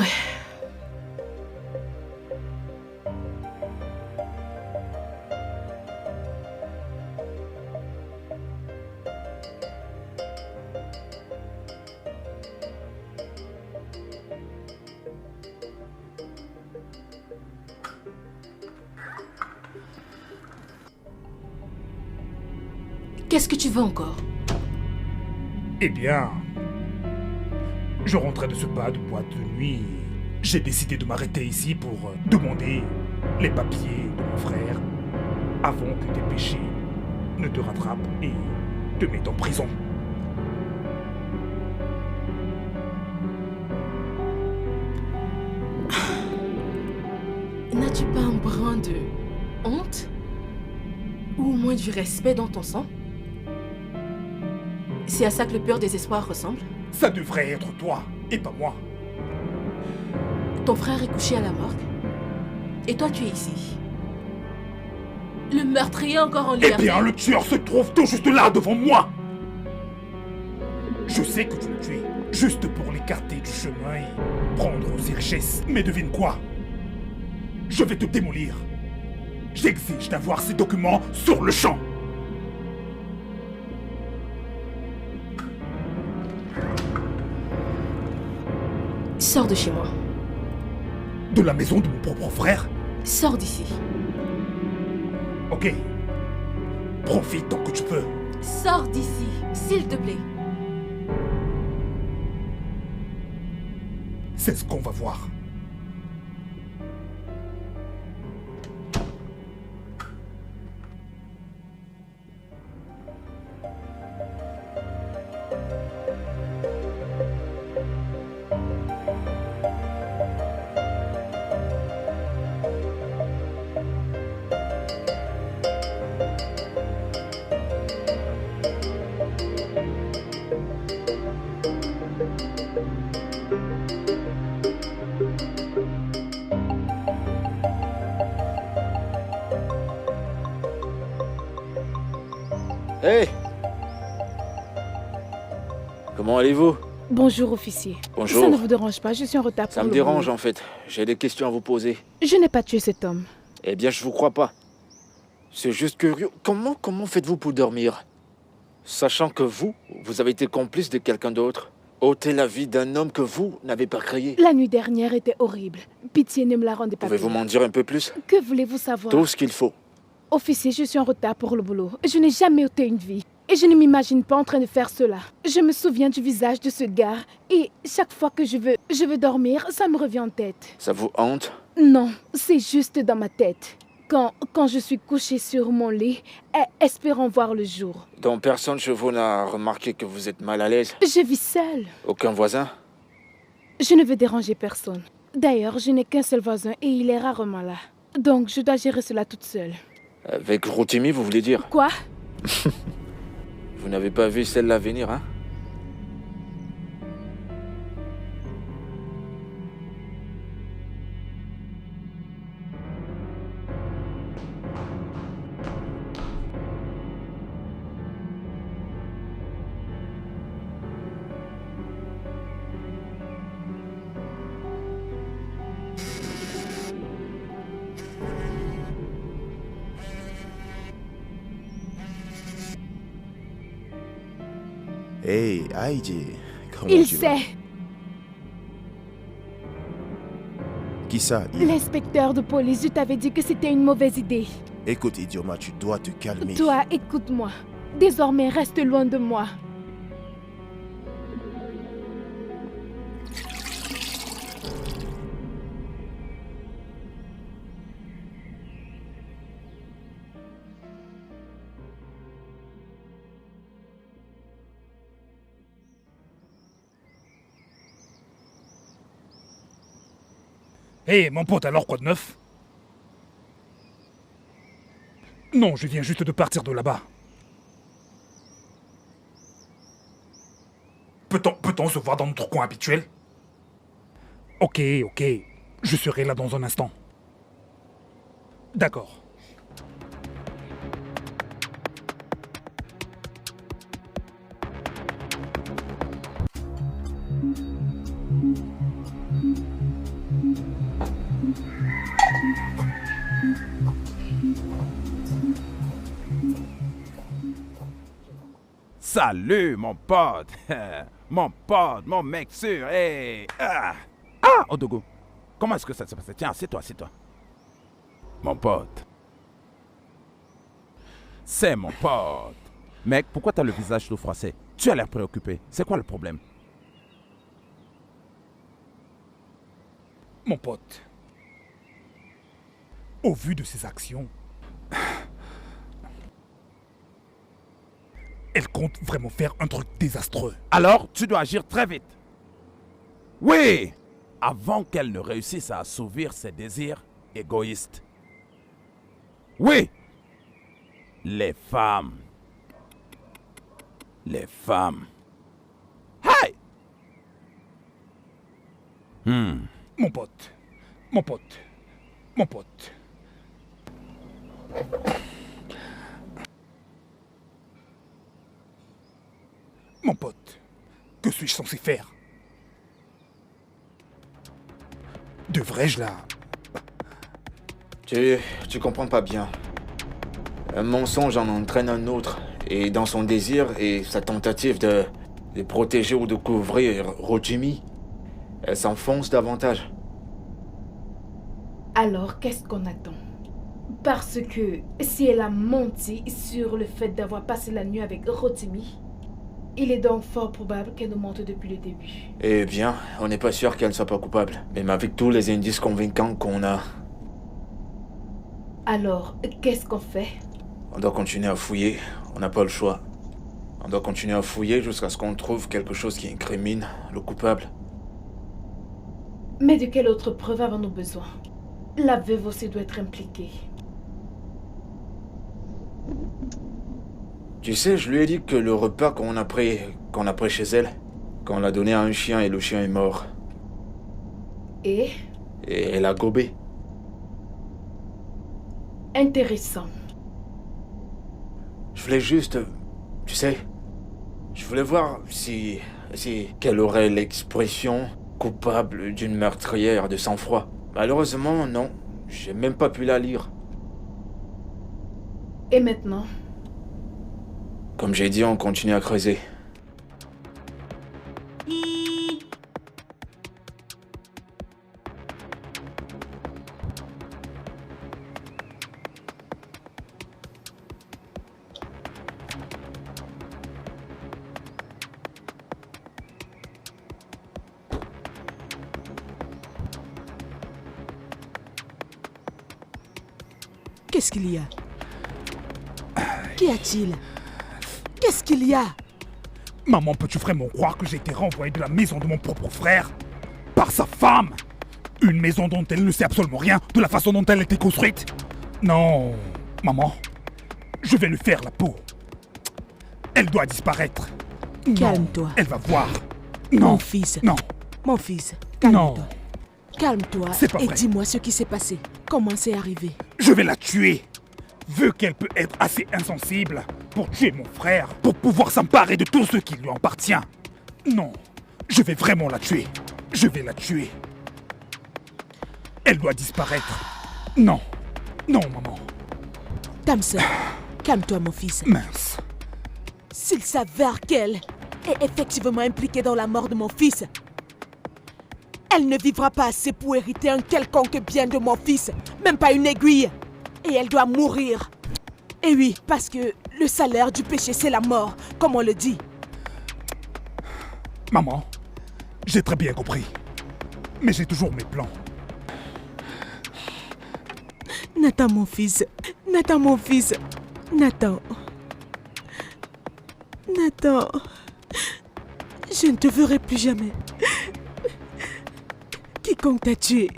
Qu'est-ce que tu veux encore? Eh bien, je rentrais de ce pas de boîte de nuit. J'ai décidé de m'arrêter ici pour demander les papiers de mon frère avant que tes péchés ne te rattrapent et te mettent en prison. N'as-tu pas un brin de honte? Ou au moins du respect dans ton sang? C'est à ça que le pur désespoir ressemble? Ça devrait être toi et pas moi. Ton frère est couché à la morgue. Et toi, tu es ici. Le meurtrier encore en Eh liberté. bien, le tueur se trouve tout juste là devant moi. Je sais que tu l'as tué, juste pour l'écarter du chemin et prendre ses richesses. Mais devine quoi? Je vais te démolir. J'exige d'avoir ces documents sur le champ. Sors de chez moi. De la maison de mon propre frère? Sors d'ici. Ok. Profite tant que tu peux. Sors d'ici, s'il te plaît. C'est ce qu'on va voir. Hey! Comment allez-vous? Bonjour, officier. Bonjour. Ça ne vous dérange pas, je suis en retard pour Ça me le dérange boulot. en fait. J'ai des questions à vous poser. Je n'ai pas tué cet homme. Eh bien, je vous crois pas. C'est juste curieux. Comment faites-vous pour dormir? Sachant que vous avez été complice de quelqu'un d'autre. Ôter la vie d'un homme que vous n'avez pas créé. La nuit dernière était horrible. Pitié, ne me la rendez pas. Pouvez-vous pire. m'en dire un peu plus? Que voulez-vous savoir? Tout ce qu'il faut. Officier, je suis en retard pour le boulot. Je n'ai jamais ôté une vie. Et je ne m'imagine pas en train de faire cela. Je me souviens du visage de ce gars. Et chaque fois que je veux dormir, ça me revient en tête. Ça vous hante? Non, c'est juste dans ma tête. Quand je suis couchée sur mon lit, espérant voir le jour. Donc personne chez vous n'a remarqué que vous êtes mal à l'aise? Je vis seule. Aucun voisin? Je ne veux déranger personne. D'ailleurs, je n'ai qu'un seul voisin et il est rarement là. Donc, je dois gérer cela toute seule. Avec Rotimi, vous voulez dire? Quoi? Vous n'avez pas vu celle-là venir, hein? Hey, Heidi, comment Il tu vas? sait. Qui ça? Il... L'inspecteur de police, je t'avais dit que c'était une mauvaise idée. Écoute, Idioma, tu dois te calmer. Toi, écoute-moi. Désormais, reste loin de moi. Hé, mon pote, alors quoi de neuf? Non, je viens juste de partir de là-bas. Peut-on se voir dans notre coin habituel? Ok, je serai là dans un instant. D'accord. Salut, mon pote. Mon mec sûr. Hey. Odogo, comment est-ce que ça s'est passé? Tiens, c'est toi. Mon pote. C'est mon pote. Mec, pourquoi t'as le visage tout froissé? Tu as l'air préoccupé. C'est quoi le problème? Mon pote, au vu de ses actions, elle compte vraiment faire un truc désastreux. Alors, tu dois agir très vite. Oui, avant qu'elle ne réussisse à assouvir ses désirs égoïstes. Oui, les femmes. Hey! Mon pote. Mon pote, que suis-je censé faire? Devrais-je la... Tu comprends pas bien. Un mensonge en entraîne un autre. Et dans son désir et sa tentative de protéger ou de couvrir Rojimi, elle s'enfonce davantage. Alors, qu'est-ce qu'on attend? Parce que si elle a menti sur le fait d'avoir passé la nuit avec Rotimi, il est donc fort probable qu'elle nous mente depuis le début. Eh bien, on n'est pas sûr qu'elle ne soit pas coupable, même avec tous les indices convaincants qu'on a. Alors, qu'est-ce qu'on fait? On doit continuer à fouiller, on n'a pas le choix. On doit continuer à fouiller jusqu'à ce qu'on trouve quelque chose qui incrimine le coupable. Mais de quelle autre preuve avons-nous besoin? La veuve aussi doit être impliquée. Tu sais, je lui ai dit que le repas qu'on a pris chez elle, qu'on l'a donné à un chien et le chien est mort. Et elle a gobé. Intéressant. Je voulais juste... Tu sais, je voulais voir si qu'elle aurait l'expression coupable d'une meurtrière de sang-froid. Malheureusement, non. J'ai même pas pu la lire. Et maintenant? Comme j'ai dit, on continue à creuser. Qu'est-ce qu'il y a? Qu'y a-t-il? Qu'est-ce qu'il y a? Maman, peux-tu vraiment croire que j'ai été renvoyé de la maison de mon propre frère par sa femme? Une maison dont elle ne sait absolument rien de la façon dont elle a été construite? Non, maman, je vais lui faire la peau. Elle doit disparaître. Calme-toi. Elle va voir. Non. Mon fils. Non. Mon fils, calme-toi. Non. Calme-toi et dis-moi ce qui s'est passé. Comment c'est arrivé? Je vais la tuer. Vu qu'elle peut être assez insensible pour tuer mon frère, pour pouvoir s'emparer de tout ce qui lui appartient. Non, je vais vraiment la tuer. Je vais la tuer. Elle doit disparaître. Non. Non, maman. Tamsin, calme-toi mon fils. Mince. S'il s'avère qu'elle est effectivement impliquée dans la mort de mon fils, elle ne vivra pas assez pour hériter un quelconque bien de mon fils, même pas une aiguille. Et elle doit mourir. Et oui, parce que le salaire du péché, c'est la mort, comme on le dit. Maman, j'ai très bien compris. Mais j'ai toujours mes plans. Nathan, mon fils. Nathan, mon fils. Nathan. Nathan. Je ne te verrai plus jamais. Quiconque t'a tué.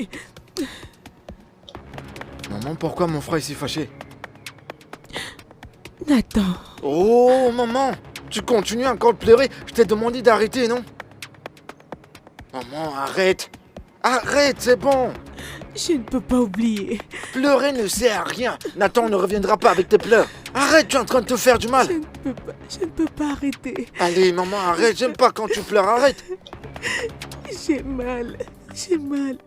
Maman, pourquoi mon frère est si fâché? Nathan. Oh, maman, tu continues encore de pleurer. Je t'ai demandé d'arrêter, non? Maman, arrête. Arrête, c'est bon. Je ne peux pas oublier. Pleurer ne sert à rien. Nathan ne reviendra pas avec tes pleurs. Arrête, tu es en train de te faire du mal. Je ne peux pas arrêter. Allez, maman, arrête. J'aime pas quand tu pleures. Arrête. J'ai mal. J'ai mal.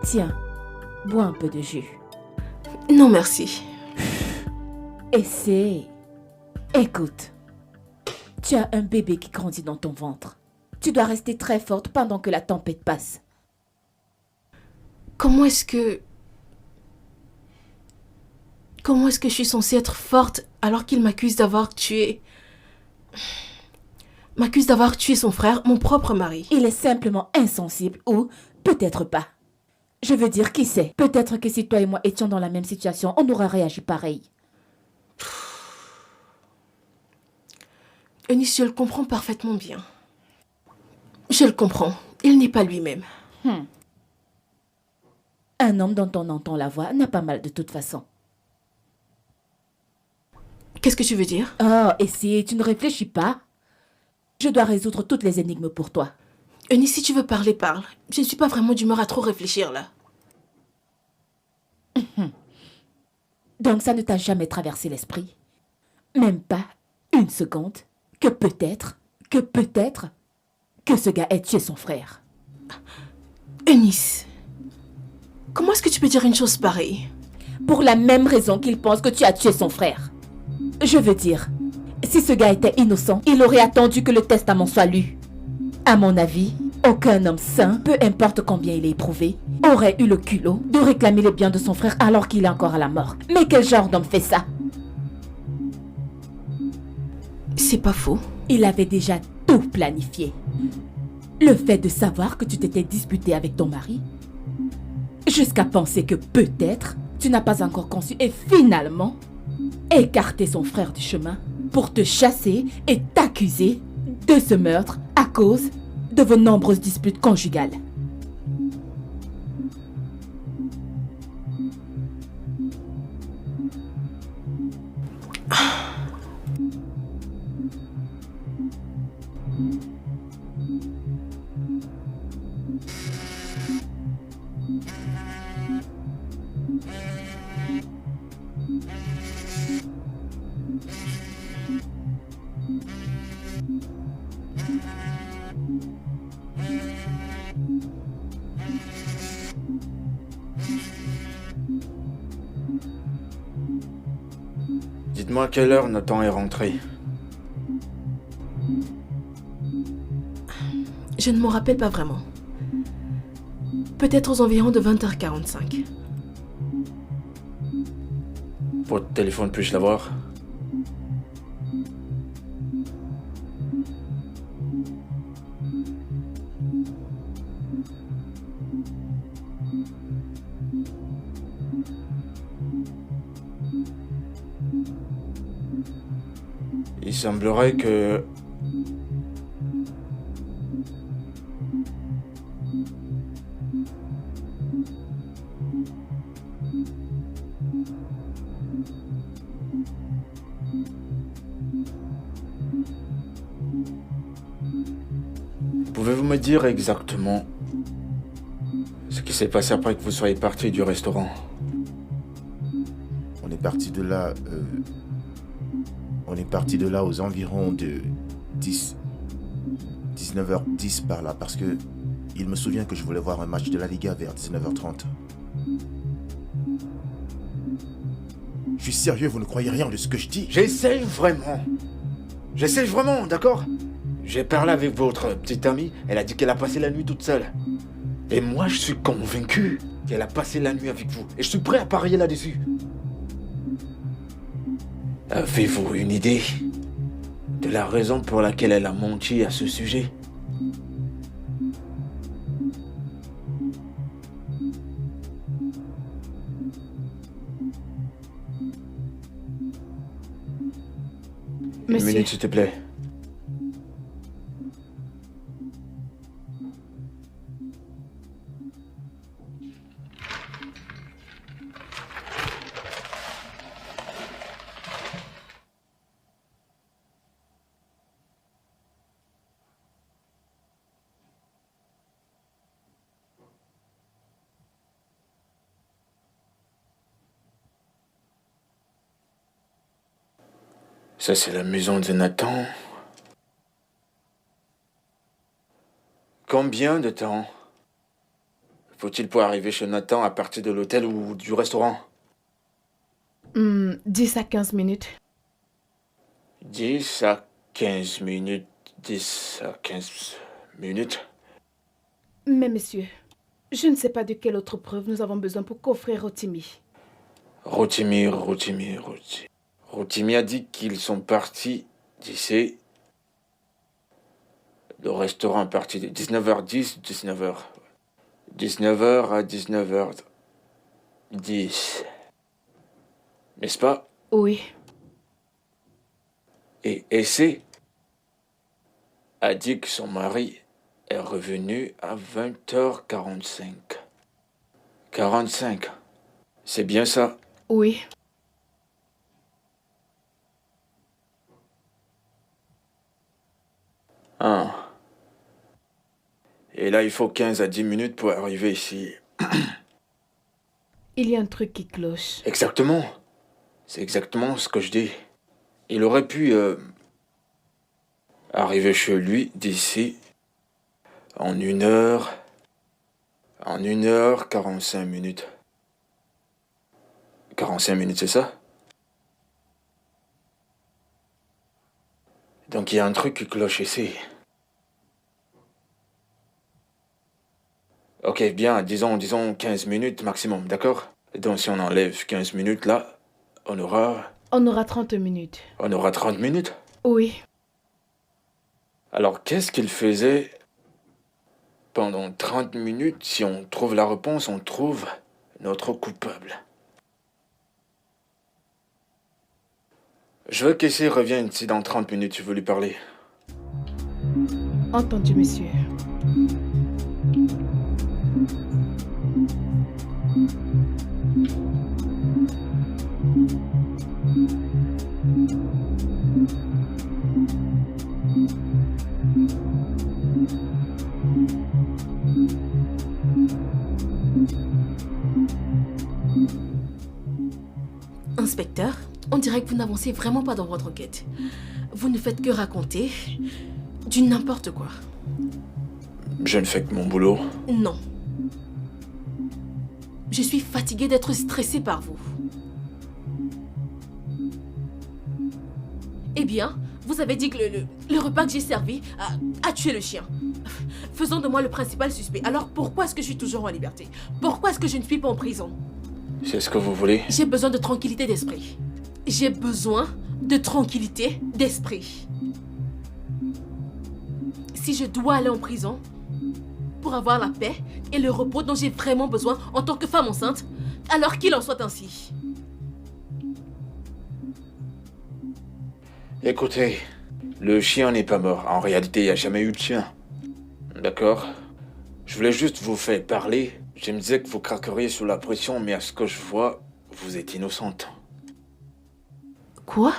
Tiens, bois un peu de jus. Non, merci. Essaie. Écoute, tu as un bébé qui grandit dans ton ventre. Tu dois rester très forte pendant que la tempête passe. Comment est-ce que je suis censée être forte alors qu'il m'accuse d'avoir tué... M'accuse d'avoir tué son frère, mon propre mari. Il est simplement insensible ou peut-être pas. Je veux dire, qui sait? Peut-être que si toi et moi étions dans la même situation, on aurait réagi pareil. Eunice, je le comprends parfaitement bien. Je le comprends. Il n'est pas lui-même. Un homme dont on entend la voix n'a pas mal de toute façon. Qu'est-ce que tu veux dire? Oh, et si tu ne réfléchis pas? Je dois résoudre toutes les énigmes pour toi. Eunice, si tu veux parler, parle. Je ne suis pas vraiment d'humeur à trop réfléchir là. Donc ça ne t'a jamais traversé l'esprit? Même pas une seconde que peut-être que ce gars ait tué son frère. Eunice, comment est-ce que tu peux dire une chose pareille? Pour la même raison qu'il pense que tu as tué son frère. Je veux dire, si ce gars était innocent, il aurait attendu que le testament soit lu. À mon avis, aucun homme sain, peu importe combien il est éprouvé, aurait eu le culot de réclamer les biens de son frère alors qu'il est encore à la mort. Mais quel genre d'homme fait ça? C'est pas faux. Il avait déjà tout planifié. Le fait de savoir que tu t'étais disputé avec ton mari, jusqu'à penser que peut-être tu n'as pas encore conçu et finalement écarter son frère du chemin pour te chasser et t'accuser de ce meurtre à cause de vos nombreuses disputes conjugales. Dites-moi à quelle heure Nathan est rentré. Je ne m'en rappelle pas vraiment. Peut-être aux environs de 20h45. Votre téléphone, puis-je l'avoir? Il semblerait que... Pouvez-vous me dire exactement ce qui s'est passé après que vous soyez parti du restaurant? On est parti de là aux environs de 10. 19h10 par là, parce que il me souvient que je voulais voir un match de la Liga vers 19h30. Je suis sérieux, vous ne croyez rien de ce que je dis? J'essaye vraiment. J'essaye vraiment, d'accord? J'ai parlé avec votre petite amie, elle a dit qu'elle a passé la nuit toute seule. Et moi, je suis convaincu qu'elle a passé la nuit avec vous. Et je suis prêt à parier là-dessus. Avez-vous une idée de la raison pour laquelle elle a menti à ce sujet? Une Monsieur, minute, s'il te plaît. Ça, c'est la maison de Nathan. Combien de temps faut-il pour arriver chez Nathan à partir de l'hôtel ou du restaurant? 10 à 15 minutes. 10 à 15 minutes. 10 à 15 minutes. Mais monsieur, je ne sais pas de quelle autre preuve nous avons besoin pour coffrer Rotimi. Rotimi a dit qu'ils sont partis d'ici. Le restaurant est parti de 19h10, 19h. 19h à 19h10. N'est-ce pas? Oui. Et Essay a dit que son mari est revenu à 20h45. 45. C'est bien ça? Oui. Ah. Et là, il faut 15 à 10 minutes pour arriver ici. Il y a un truc qui cloche. Exactement. C'est exactement ce que je dis. Il aurait pu arriver chez lui d'ici en 1h. En 1h45 minutes. 45 minutes, c'est ça? Donc il y a un truc qui cloche ici. Ok, bien, disons 15 minutes maximum, d'accord? Donc si on enlève 15 minutes là, on aura 30 minutes. On aura 30 minutes? Oui. Alors qu'est-ce qu'il faisait pendant 30 minutes? Si on trouve la réponse, on trouve notre coupable. Je veux qu'Essay revienne ici dans 30 minutes, je veux lui parler. Entendu, monsieur. Inspecteur, on dirait que vous n'avancez vraiment pas dans votre enquête. Vous ne faites que raconter du n'importe quoi. Je ne fais que mon boulot. Non. Je suis fatiguée d'être stressée par vous. Eh bien, vous avez dit que le repas que j'ai servi a tué le chien. Faisons de moi le principal suspect. Alors pourquoi est-ce que je suis toujours en liberté? Pourquoi est-ce que je ne suis pas en prison? C'est ce que vous voulez? J'ai besoin de tranquillité d'esprit. J'ai besoin de tranquillité d'esprit. Si je dois aller en prison pour avoir la paix et le repos dont j'ai vraiment besoin en tant que femme enceinte, alors qu'il en soit ainsi. Écoutez, le chien n'est pas mort. En réalité, il n'y a jamais eu de chien. D'accord? Je voulais juste vous faire parler. Je me disais que vous craqueriez sous la pression, mais à ce que je vois, vous êtes innocente. Quoi?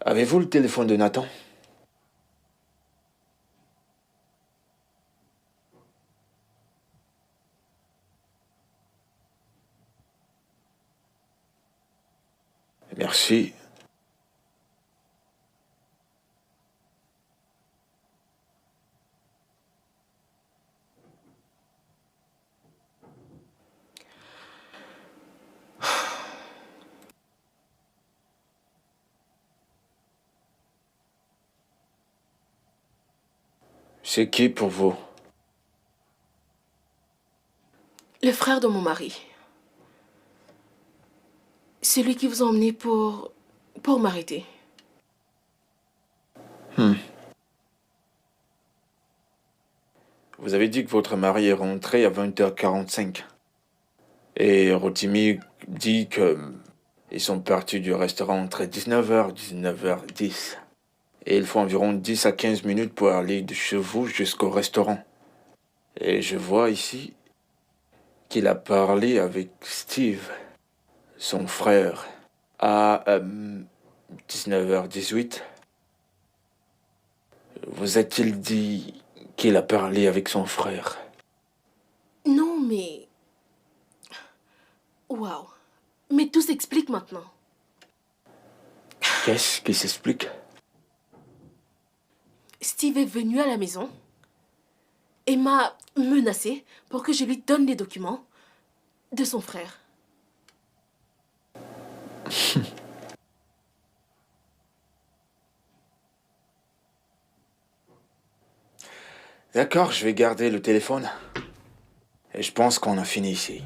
Avez-vous le téléphone de Nathan? Merci. C'est qui pour vous? Le frère de mon mari. Celui qui vous a emmené pour m'arrêter. Vous avez dit que votre mari est rentré à 20h45. Et Rotimi dit que ils sont partis du restaurant entre 19h et 19h10. Et il faut environ 10 à 15 minutes pour aller de chez vous jusqu'au restaurant. Et je vois ici qu'il a parlé avec Steve, son frère, à 19h18. Vous a-t-il dit qu'il a parlé avec son frère? Non, mais... Waouh. Mais tout s'explique maintenant. Qu'est-ce qui s'explique? Steve est venu à la maison et m'a menacé pour que je lui donne les documents de son frère. D'accord, je vais garder le téléphone. Et je pense qu'on a fini ici.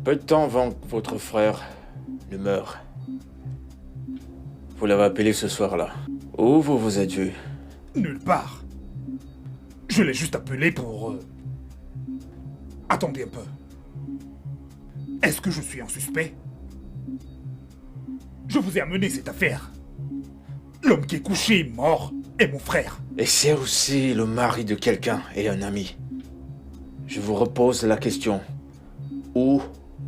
Peu de temps avant que votre frère ne meure, vous l'avez appelé ce soir-là. Où vous vous êtes vu? Nulle part. Je l'ai juste appelé pour... Attendez un peu. Est-ce que je suis un suspect? Je vous ai amené cette affaire. L'homme qui est couché, mort, est mon frère. Et c'est aussi le mari de quelqu'un et un ami. Je vous repose la question. Où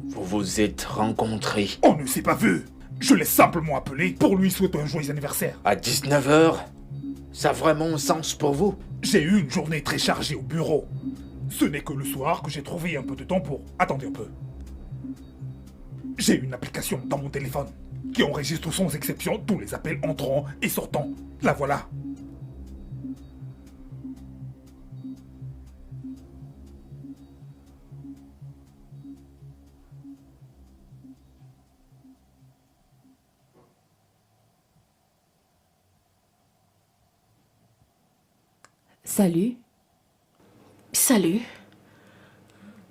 vous vous êtes rencontrés? On ne s'est pas vu. Je l'ai simplement appelé pour lui souhaiter un joyeux anniversaire. À 19h? Ça a vraiment un sens pour vous? J'ai eu une journée très chargée au bureau. Ce n'est que le soir que j'ai trouvé un peu de temps pour... Attendez un peu. J'ai une application dans mon téléphone qui enregistre sans exception tous les appels entrants et sortants. La voilà. Salut, Salut.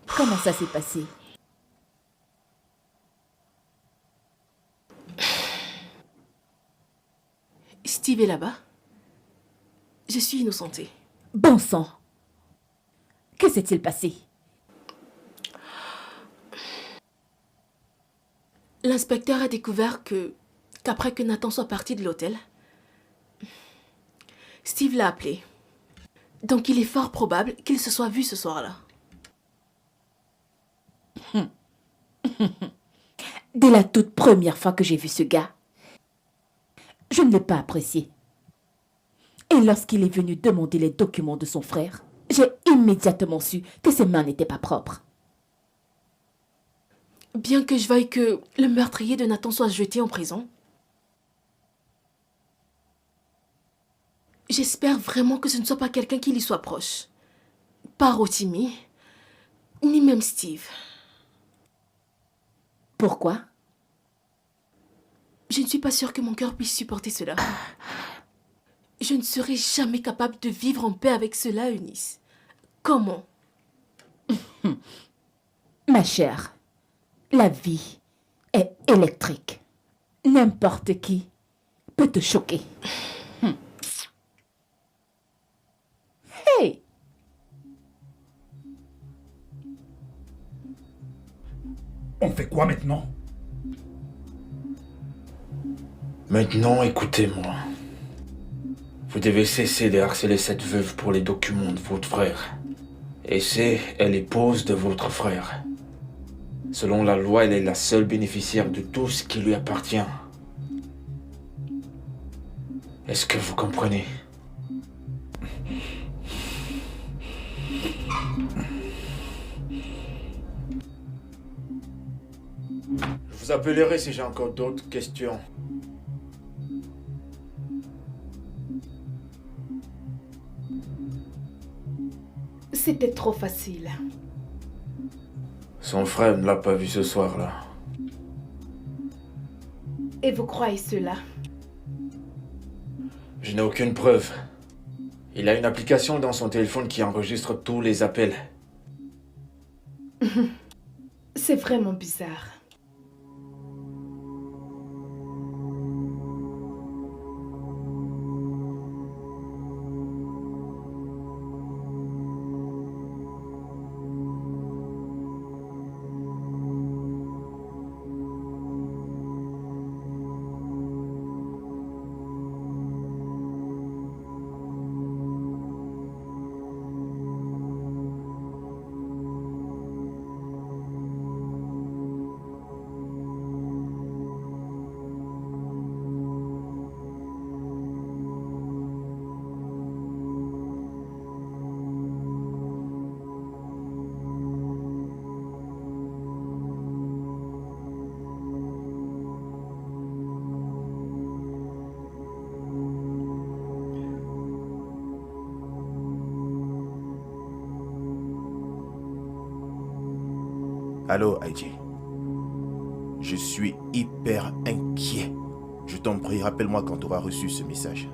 comment ça s'est passé? Steve est là-bas. Je suis innocentée. Bon sang! Que s'est-il passé? L'inspecteur a découvert qu'après que Nathan soit parti de l'hôtel, Steve l'a appelé. Donc il est fort probable qu'il se soit vu ce soir-là. Dès la toute première fois que j'ai vu ce gars, Je ne l'ai pas apprécié. Et lorsqu'il est venu demander les documents de son frère, j'ai immédiatement su que ses mains n'étaient pas propres. Bien que je veuille que le meurtrier de Nathan soit jeté en prison, j'espère vraiment que ce ne soit pas quelqu'un qui lui soit proche. Pas Rotimi, ni même Steve. Pourquoi? Je ne suis pas sûre que mon cœur puisse supporter cela. Je ne serai jamais capable de vivre en paix avec cela, Eunice. Comment? Ma chère, la vie est électrique. N'importe qui peut te choquer. Hey! On fait quoi maintenant? Maintenant, écoutez-moi. Vous devez cesser de harceler cette veuve pour les documents de votre frère. Et elle est l'épouse de votre frère. Selon la loi, elle est la seule bénéficiaire de tout ce qui lui appartient. Est-ce que vous comprenez? Je vous appellerai si j'ai encore d'autres questions. C'était trop facile. Son frère ne l'a pas vu ce soir-là. Et vous croyez cela? Je n'ai aucune preuve. Il a une application dans son téléphone qui enregistre tous les appels. C'est vraiment bizarre. Allô, Aïdji. Je suis hyper inquiet. Je t'en prie, rappelle-moi quand tu auras reçu ce message.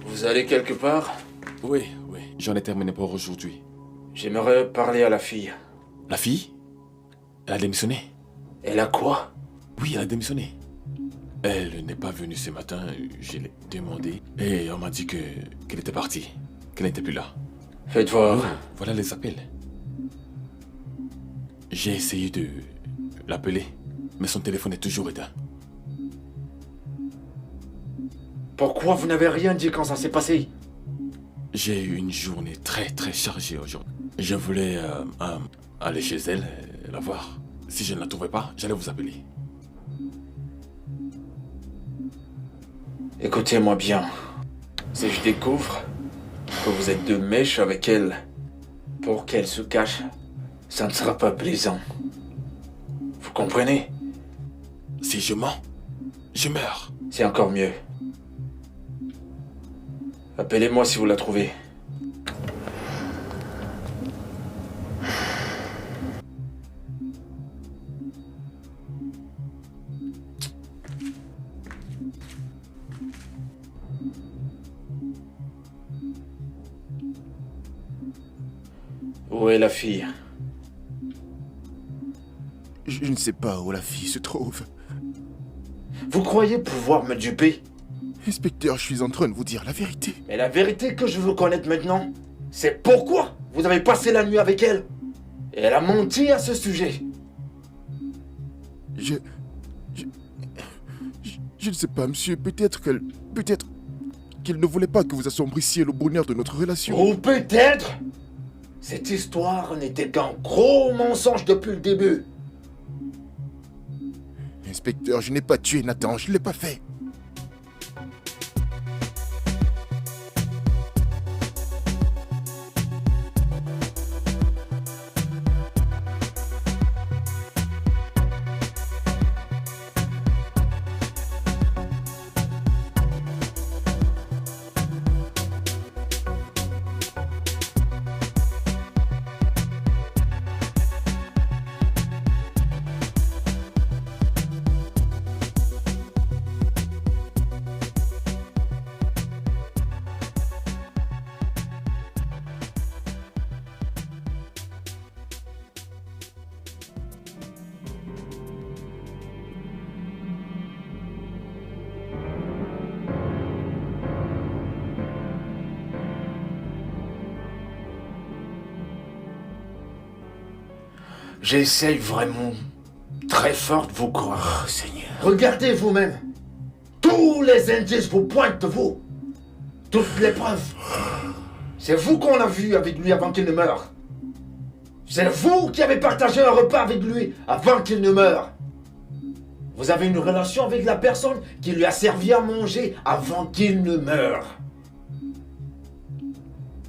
Vous allez quelque part? Oui, j'en ai terminé pour aujourd'hui. J'aimerais parler à la fille. La fille? Elle a démissionné? Elle a quoi? Oui, elle a démissionné. Elle n'est pas venue ce matin, je l'ai demandé. Et on m'a dit qu'elle était partie, qu'elle n'était plus là. Faites voir. Oui, voilà les appels. J'ai essayé de l'appeler, mais son téléphone est toujours éteint. Pourquoi vous n'avez rien dit quand ça s'est passé? J'ai eu une journée très chargée aujourd'hui. Je voulais aller chez elle et la voir. Si je ne la trouvais pas, j'allais vous appeler. Écoutez-moi bien. Si je découvre que vous êtes de mèche avec elle pour qu'elle se cache, ça ne sera pas plaisant. Vous comprenez? Si je mens, je meurs. C'est encore mieux. Appelez-moi si vous la trouvez. Où est la fille? Je ne sais pas où la fille se trouve. Vous croyez pouvoir me duper? Inspecteur, je suis en train de vous dire la vérité. Mais la vérité que je veux connaître maintenant, c'est pourquoi vous avez passé la nuit avec elle. Et Et elle a menti à ce sujet. Je ne sais pas, monsieur. Peut-être qu'elle ne voulait pas que vous assombrissiez le bonheur de notre relation. Ou peut-être, cette histoire n'était qu'un gros mensonge depuis le début. Inspecteur, je n'ai pas tué Nathan, je ne l'ai pas fait. J'essaye vraiment très fort de vous croire. Oh, Seigneur. Regardez vous-même. Tous les indices vous pointent de vous. Toutes les preuves. C'est vous qu'on a vu avec lui avant qu'il ne meure. C'est vous qui avez partagé un repas avec lui avant qu'il ne meure. Vous avez une relation avec la personne qui lui a servi à manger avant qu'il ne meure.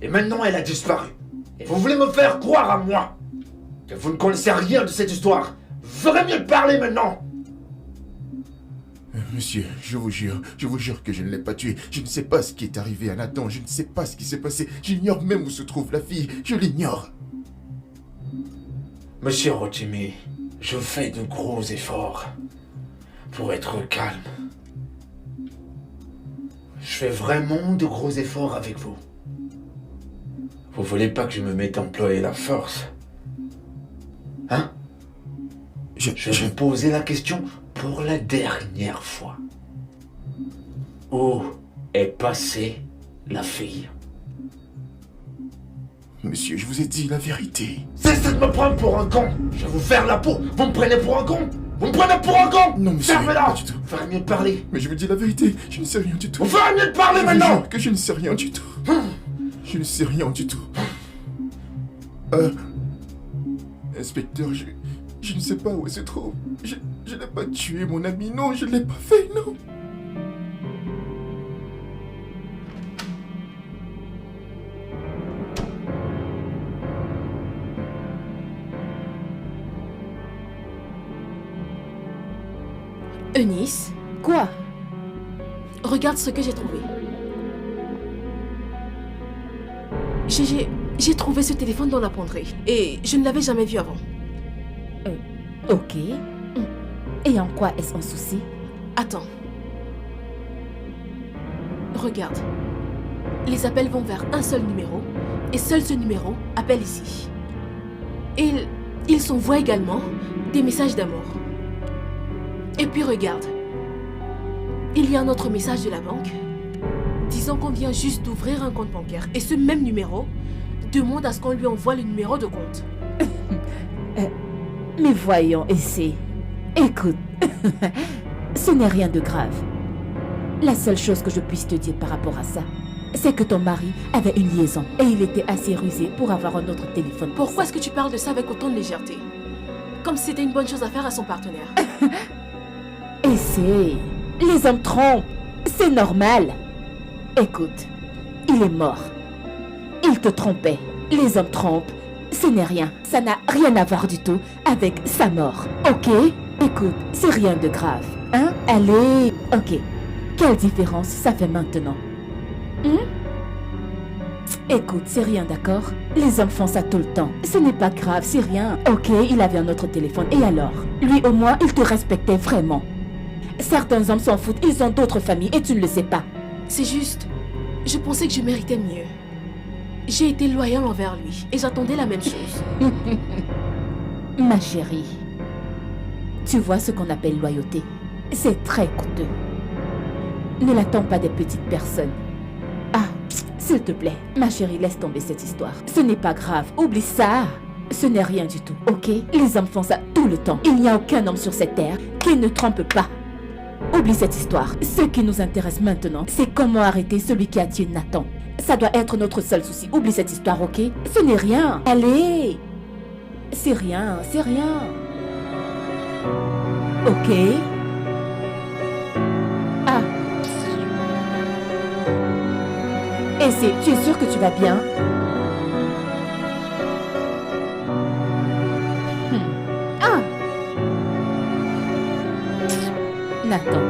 Et maintenant, elle a disparu. Et vous voulez me faire croire à moi que vous ne connaissez rien de cette histoire. Vous ferez mieux de parler maintenant. Monsieur, je vous jure que je ne l'ai pas tué. Je ne sais pas ce qui est arrivé à Nathan, je ne sais pas ce qui s'est passé. J'ignore même où se trouve la fille, je l'ignore. Monsieur Rotimi, je fais de gros efforts pour être calme. Je fais vraiment de gros efforts avec vous. Vous voulez pas que je me mette à employer la force? Hein? Je vais vous poser la question pour la dernière fois. Où est passée la fille? Monsieur, je vous ai dit la vérité. Cessez de me prendre pour un con. Je vais vous faire la peau. Vous me prenez pour un con. Vous me prenez pour un con. Non, monsieur, fermez-la. pas du tout. Vous ferez mieux de parler. Mais je vous dis la vérité, je ne sais rien du tout. Vous ferez mieux de parler Je maintenant. vous jure que je ne sais rien du tout. Je ne sais rien du tout. Inspecteur, je ne sais pas où elle se trouve. Je n'ai pas tué mon ami, non, je ne l'ai pas fait, non. Eunice, Quoi? regarde ce que j'ai trouvé. J'ai trouvé ce téléphone dans la penderie et je ne l'avais jamais vu avant. Ok. Et en quoi est-ce un souci? Attends. Regarde. Les appels vont vers un seul numéro et seul ce numéro appelle ici. Ils s'envoient également des messages d'amour. Et puis regarde. Il y a un autre message de la banque disant qu'on vient juste d'ouvrir un compte bancaire et ce même numéro demande à ce qu'on lui envoie le numéro de compte. Mais voyons, essaie. Écoute, ce n'est rien de grave. La seule chose que je puisse te dire par rapport à ça, c'est que ton mari avait une liaison et il était assez rusé pour avoir un autre téléphone. Pourquoi est-ce que tu parles de ça avec autant de légèreté? Comme si c'était une bonne chose à faire à son partenaire. Essaie. Les hommes trompent. C'est normal. Écoute, il est mort. Il te trompait. Les hommes trompent. Ce n'est rien. Ça n'a rien à voir du tout avec sa mort. Ok? Écoute, c'est rien de grave. Hein? Allez. Ok. Quelle différence ça fait maintenant? Écoute, c'est rien, d'accord? Les hommes font ça tout le temps. Ce n'est pas grave, c'est rien. Ok, il avait un autre téléphone. Et alors? Lui, au moins, il te respectait vraiment. Certains hommes s'en foutent, ils ont d'autres familles et tu ne le sais pas. C'est juste, je pensais que je méritais mieux. J'ai été loyale envers lui et j'attendais la même chose. Ma chérie, tu vois ce qu'on appelle loyauté. C'est très coûteux. Ne l'attends pas des petites personnes. Ah, s'il te plaît, ma chérie, laisse tomber cette histoire. Ce n'est pas grave, oublie ça. Ce n'est rien du tout, ok? Les hommes font ça tout le temps. Il n'y a aucun homme sur cette terre qui ne trompe pas. Oublie cette histoire. Ce qui nous intéresse maintenant, c'est comment arrêter celui qui a tué Nathan. Ça doit être notre seul souci. Oublie cette histoire, ok? Ce n'est rien. Allez! C'est rien, c'est rien. Ok? Ah. Et tu es sûr que tu vas bien? Ah! Nathan.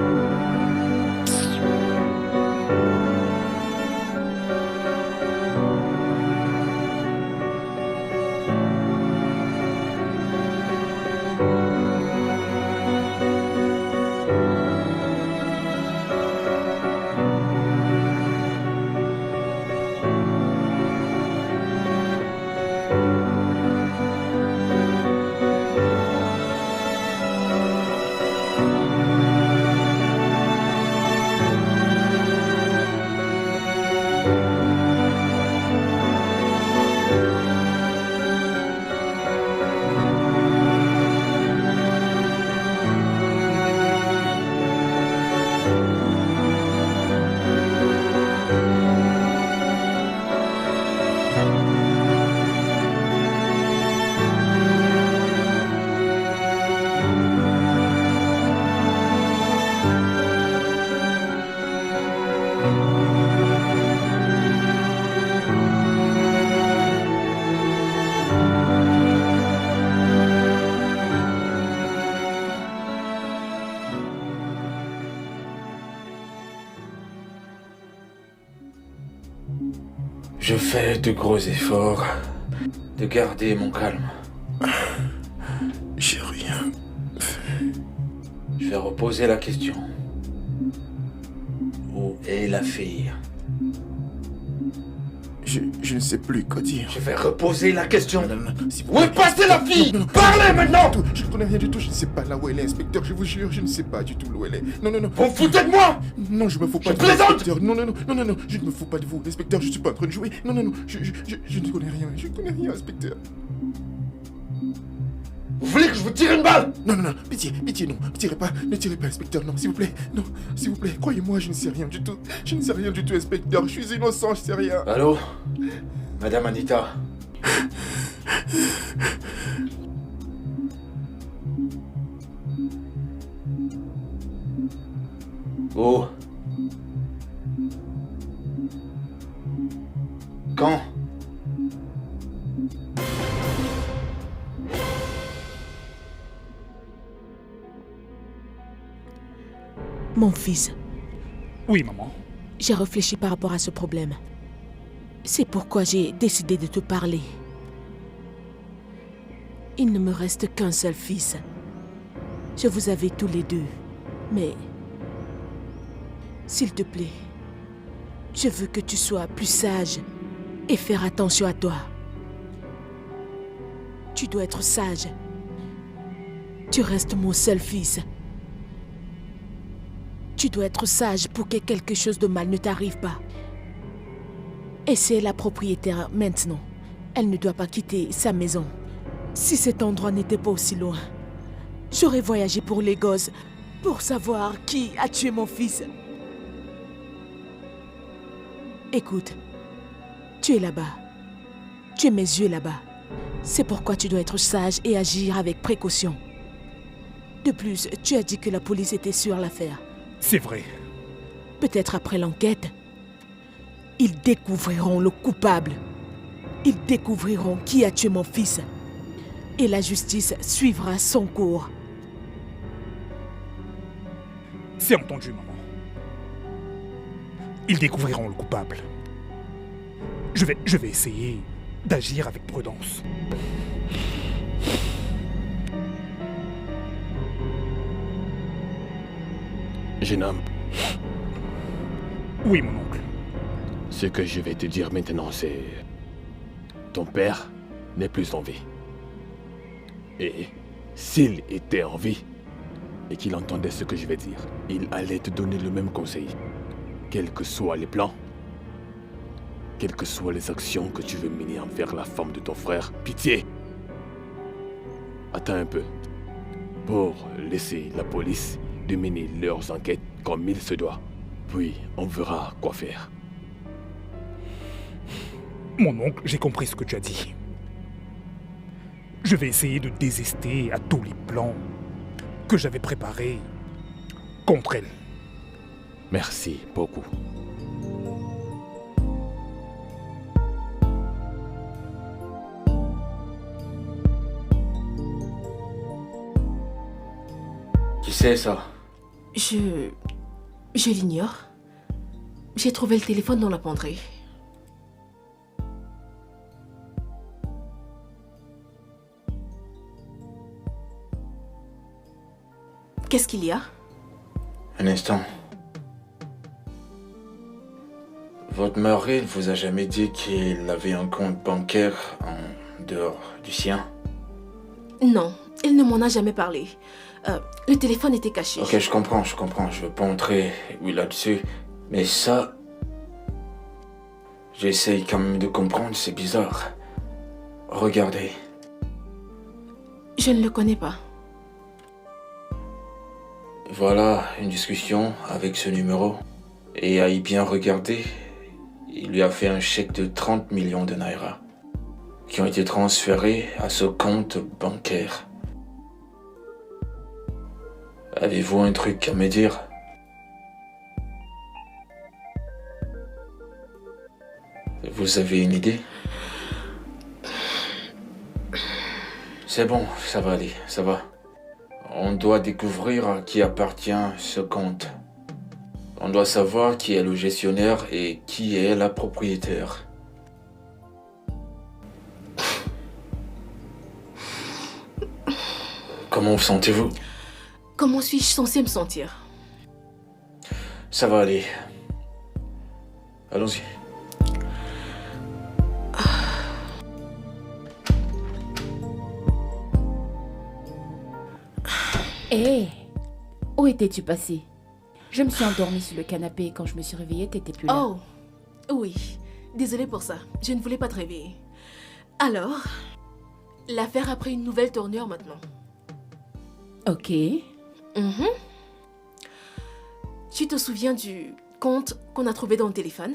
Je fais de gros efforts de garder mon calme. J'ai rien fait. Je vais reposer la question. Où est la fille? Je ne sais plus quoi dire. Je vais reposer la question. Non, s'il vous Où est plaît. passée la fille? Non, Parlez maintenant! Je ne connais rien du tout, je ne sais pas là où elle est, inspecteur, je vous jure, je ne sais pas du tout où elle est. Non. Vous me foutez de moi? Non, je me fous pas Je de vous, plaisante! inspecteur. Non, je ne me fous pas de vous, inspecteur, je suis pas en train de jouer. Non, je ne connais rien, je ne connais rien, inspecteur. Vous voulez que je vous tire une balle? Non, pitié, non, ne tirez pas, inspecteur, non, s'il vous plaît, non, s'il vous plaît, croyez-moi, je ne sais rien du tout, inspecteur, je suis innocent, je sais rien. Allô? Madame Anita? Oh. Quand? Mon fils, Oui, maman. j'ai réfléchi par rapport à ce problème. C'est pourquoi j'ai décidé de te parler. Il ne me reste qu'un seul fils. Je vous avais tous les deux. Mais, s'il te plaît, je veux que tu sois plus sage et faire attention à toi. Tu dois être sage. Tu restes mon seul fils. Tu dois être sage pour que quelque chose de mal ne t'arrive pas. Et c'est la propriétaire maintenant. Elle ne doit pas quitter sa maison. Si cet endroit n'était pas aussi loin, j'aurais voyagé pour les gosses pour savoir qui a tué mon fils. Écoute, tu es là-bas. Tu es mes yeux là-bas. C'est pourquoi tu dois être sage et agir avec précaution. De plus, tu as dit que la police était sur l'affaire. C'est vrai. Peut-être après l'enquête, ils découvriront le coupable. Ils découvriront qui a tué mon fils. Et la justice suivra son cours. C'est entendu, maman. Ils découvriront le coupable. Je vais essayer d'agir avec prudence. Jeune homme, Oui, mon oncle. ce que je vais te dire maintenant, c'est... Ton père n'est plus en vie. Et s'il était en vie, et qu'il entendait ce que je vais dire, il allait te donner le même conseil. Quels que soient les plans, quelles que soient les actions que tu veux mener envers la femme de ton frère, pitié, Attends un peu. Pour laisser la police de mener leurs enquêtes comme il se doit. Puis on verra quoi faire. Mon oncle, j'ai compris ce que tu as dit. Je vais essayer de désister à tous les plans que j'avais préparés contre elle. Merci beaucoup. Qui c'est ça? Je l'ignore. J'ai trouvé le téléphone dans la penderie. Qu'est-ce qu'il y a? Un instant. Votre mari ne vous a jamais dit qu'il avait un compte bancaire en dehors du sien? Non, il ne m'en a jamais parlé. Le téléphone était caché. Ok, je comprends. Je veux pas entrer là-dessus. Mais ça... J'essaye quand même de comprendre, c'est bizarre. Regardez. Je ne le connais pas. Voilà une discussion avec ce numéro. Et à y bien regarder, il lui a fait un chèque de 30 millions de naira qui ont été transférés à ce compte bancaire. Avez-vous un truc à me dire? Vous avez une idée? C'est bon, ça va aller, ça va. On doit découvrir à qui appartient ce compte. On doit savoir qui est le gestionnaire et qui est la propriétaire. Comment vous sentez-vous? Comment suis-je censée me sentir? Ça va aller. Allons-y. Hé, où étais-tu passé? Je me suis endormie sur le canapé et quand je me suis réveillée, t'étais plus là. Oh, oui. Désolée pour ça. Je ne voulais pas te réveiller. Alors, l'affaire a pris une nouvelle tournure maintenant. Ok. Mhm. Tu te souviens du compte qu'on a trouvé dans le téléphone?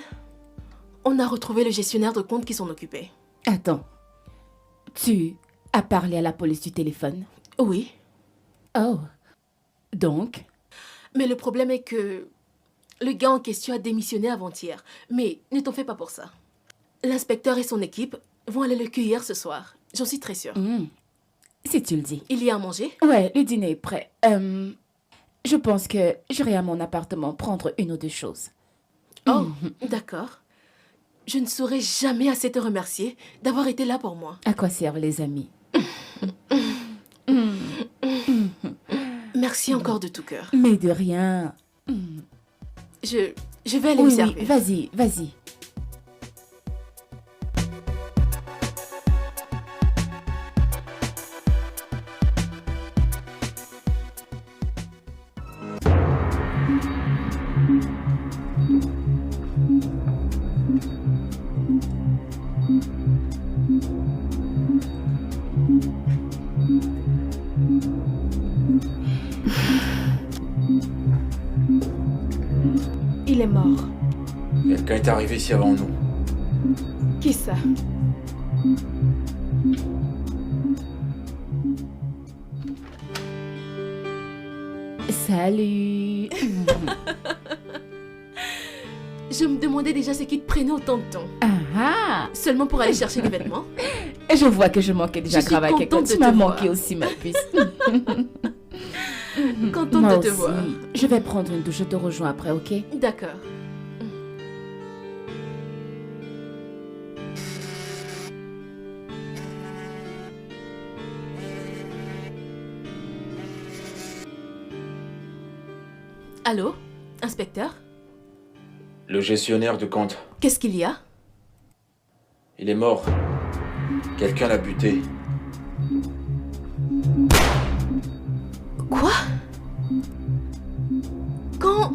On a retrouvé le gestionnaire de compte qui s'en occupait. Attends. Tu as parlé à la police du téléphone? Oui. Oh. Donc? Mais le problème est que le gars en question a démissionné avant-hier. Mais ne t'en fais pas pour ça. L'inspecteur et son équipe vont aller le cueillir ce soir. J'en suis très sûre. Si tu le dis. Il y a à manger? Ouais, le dîner est prêt. Je pense que j'irai à mon appartement prendre une ou deux choses. Oh, d'accord. Je ne saurais jamais assez te remercier d'avoir été là pour moi. À quoi servent les amis? Merci encore de tout cœur. Mais de rien. Je vais aller me servir. Oui, vas-y, vas-y. Il est mort. Quelqu'un est arrivé ici avant nous. Qui ça? Salut. Je me demandais déjà ce qui te prenait autant de temps. Ah. Seulement pour aller chercher des vêtements. Je vois que je manquais déjà grave à quelqu'un. Tu m'as manqué aussi, ma puce. Contente Moi de te aussi. voir. Je vais prendre une douche, je te rejoins après, ok? D'accord. Allô, inspecteur? Le gestionnaire de compte. Qu'est-ce qu'il y a? Il est mort. Quelqu'un l'a buté. Quoi? Quand?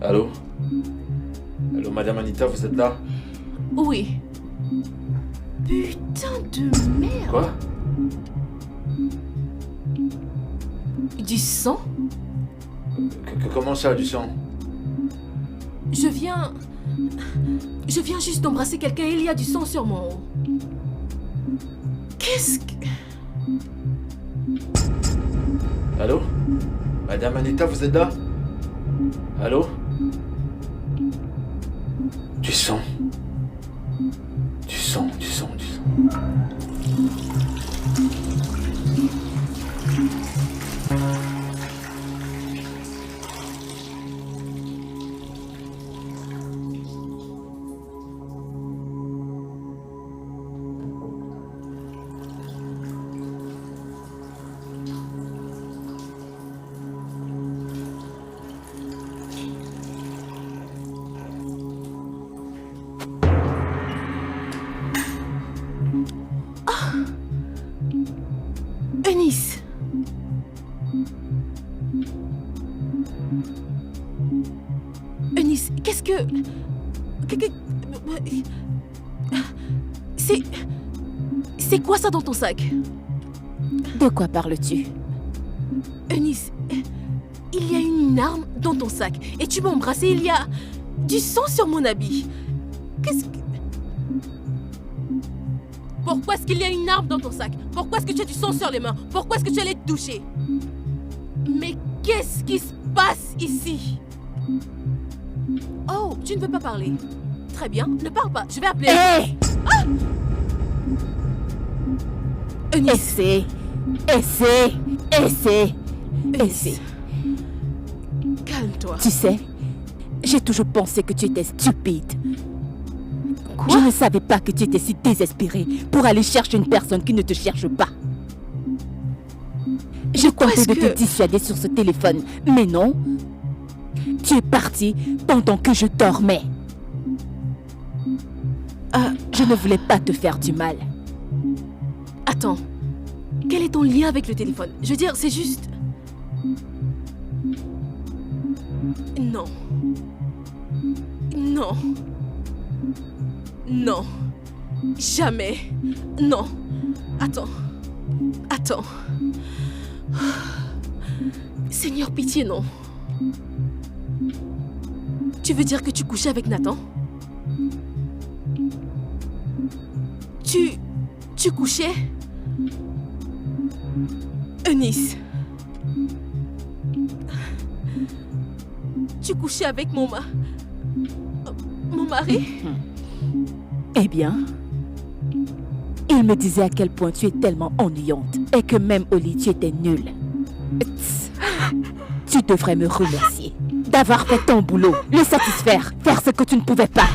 Allô? Allô, Madame Anita, vous êtes là? Oui. Putain de merde. Quoi? Du sang? Comment ça, du sang? Je viens juste d'embrasser quelqu'un et il y a du sang sur mon haut. Qu'est-ce que... Allô? Madame Anita, vous êtes là? Allô? Du sang. Du sang, du sang, du sang. Eunice. Eunice, qu'est-ce que... C'est quoi ça dans ton sac? De quoi parles-tu? Eunice, il y a une arme dans ton sac et tu m'as embrassé, il y a du sang sur mon habit. Qu'est-ce que... Pourquoi est-ce qu'il y a une arme dans ton sac? Pourquoi est-ce que tu as du sang sur les mains? Pourquoi est-ce que tu allais te toucher? Mais qu'est-ce qui se passe ici? Oh, tu ne veux pas parler. Très bien, ne parle pas, je vais appeler... Hé! Ah! Eunice. Essaie. Calme-toi. Tu sais, j'ai toujours pensé que tu étais stupide. Quoi? Je ne savais pas que tu étais si désespérée pour aller chercher une personne qui ne te cherche pas. Je tentais de te dissuader sur ce téléphone, mais non. Tu es parti pendant que je dormais. Je ne voulais pas te faire du mal. Attends. Quel est ton lien avec le téléphone? Je veux dire, c'est juste... Non. Non. Non. Jamais. Non. Attends. Seigneur, pitié, non. Tu veux dire que tu couchais avec Nathan? Tu couchais? Eunice. Tu couchais avec mon mari? Eh bien, il me disait à quel point tu es tellement ennuyante et que même au lit, tu étais nulle. Tu devrais me remercier d'avoir fait ton boulot, le satisfaire, faire ce que tu ne pouvais pas.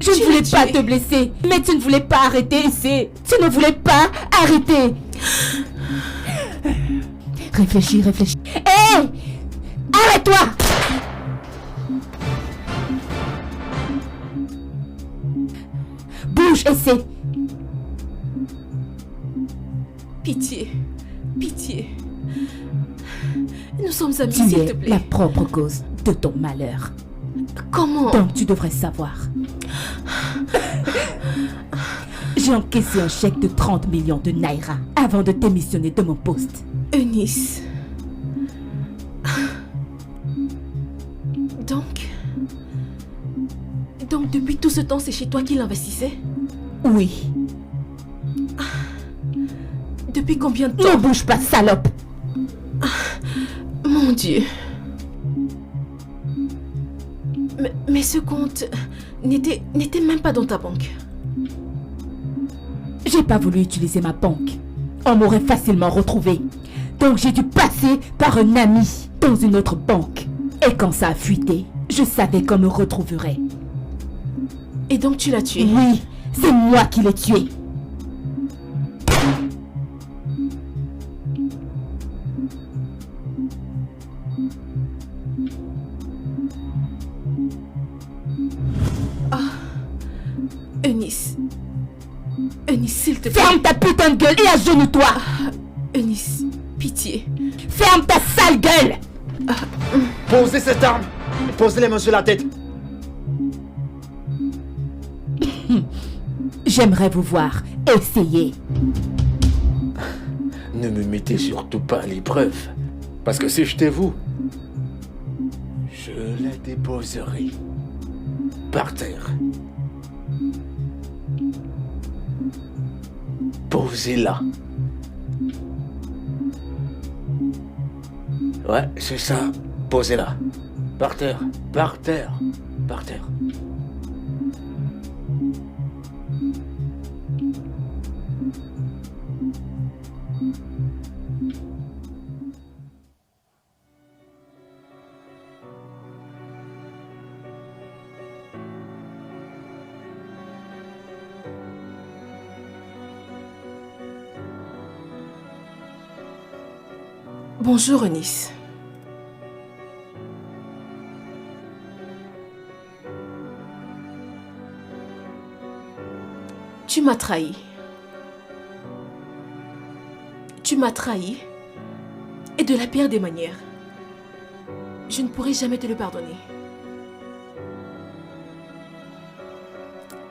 Je ne voulais pas te blesser, mais tu ne voulais pas arrêter, tu ne voulais pas arrêter. Réfléchis. Hé! Arrête-toi! Bouge, essaie. Pitié. Nous sommes amis, Tu s'il te es plaît. la propre cause de ton malheur. Comment? Donc tu devrais savoir. J'ai encaissé un chèque de 30 millions de naira avant de démissionner de mon poste. Eunice. Donc depuis tout ce temps, c'est chez toi qu'il investissait? Oui. Depuis combien de temps? Ne bouge pas, salope! Mon Dieu. Mais ce compte n'était même pas dans ta banque. J'ai pas voulu utiliser ma banque. On m'aurait facilement retrouvé. Donc j'ai dû passer par un ami dans une autre banque. Et quand ça a fuité, je savais qu'on me retrouverait. Et donc tu l'as tué? Oui, c'est moi qui l'ai tué. Eunice. Eunice, s'il te plaît. Ferme ta putain de gueule et agenouille-toi. Eunice, pitié. Ferme ta sale gueule. Posez cette arme et posez les mains sur la tête. J'aimerais vous voir essayer. Ne me mettez surtout pas à l'épreuve. Parce que si j'étais vous, je la déposerai par terre. Posez-la. Ouais, c'est ça. Posez-la. Par terre, par terre, par terre. Bonjour, Eunice. Tu m'as trahi. Tu m'as trahi. Et de la pire des manières. Je ne pourrai jamais te le pardonner.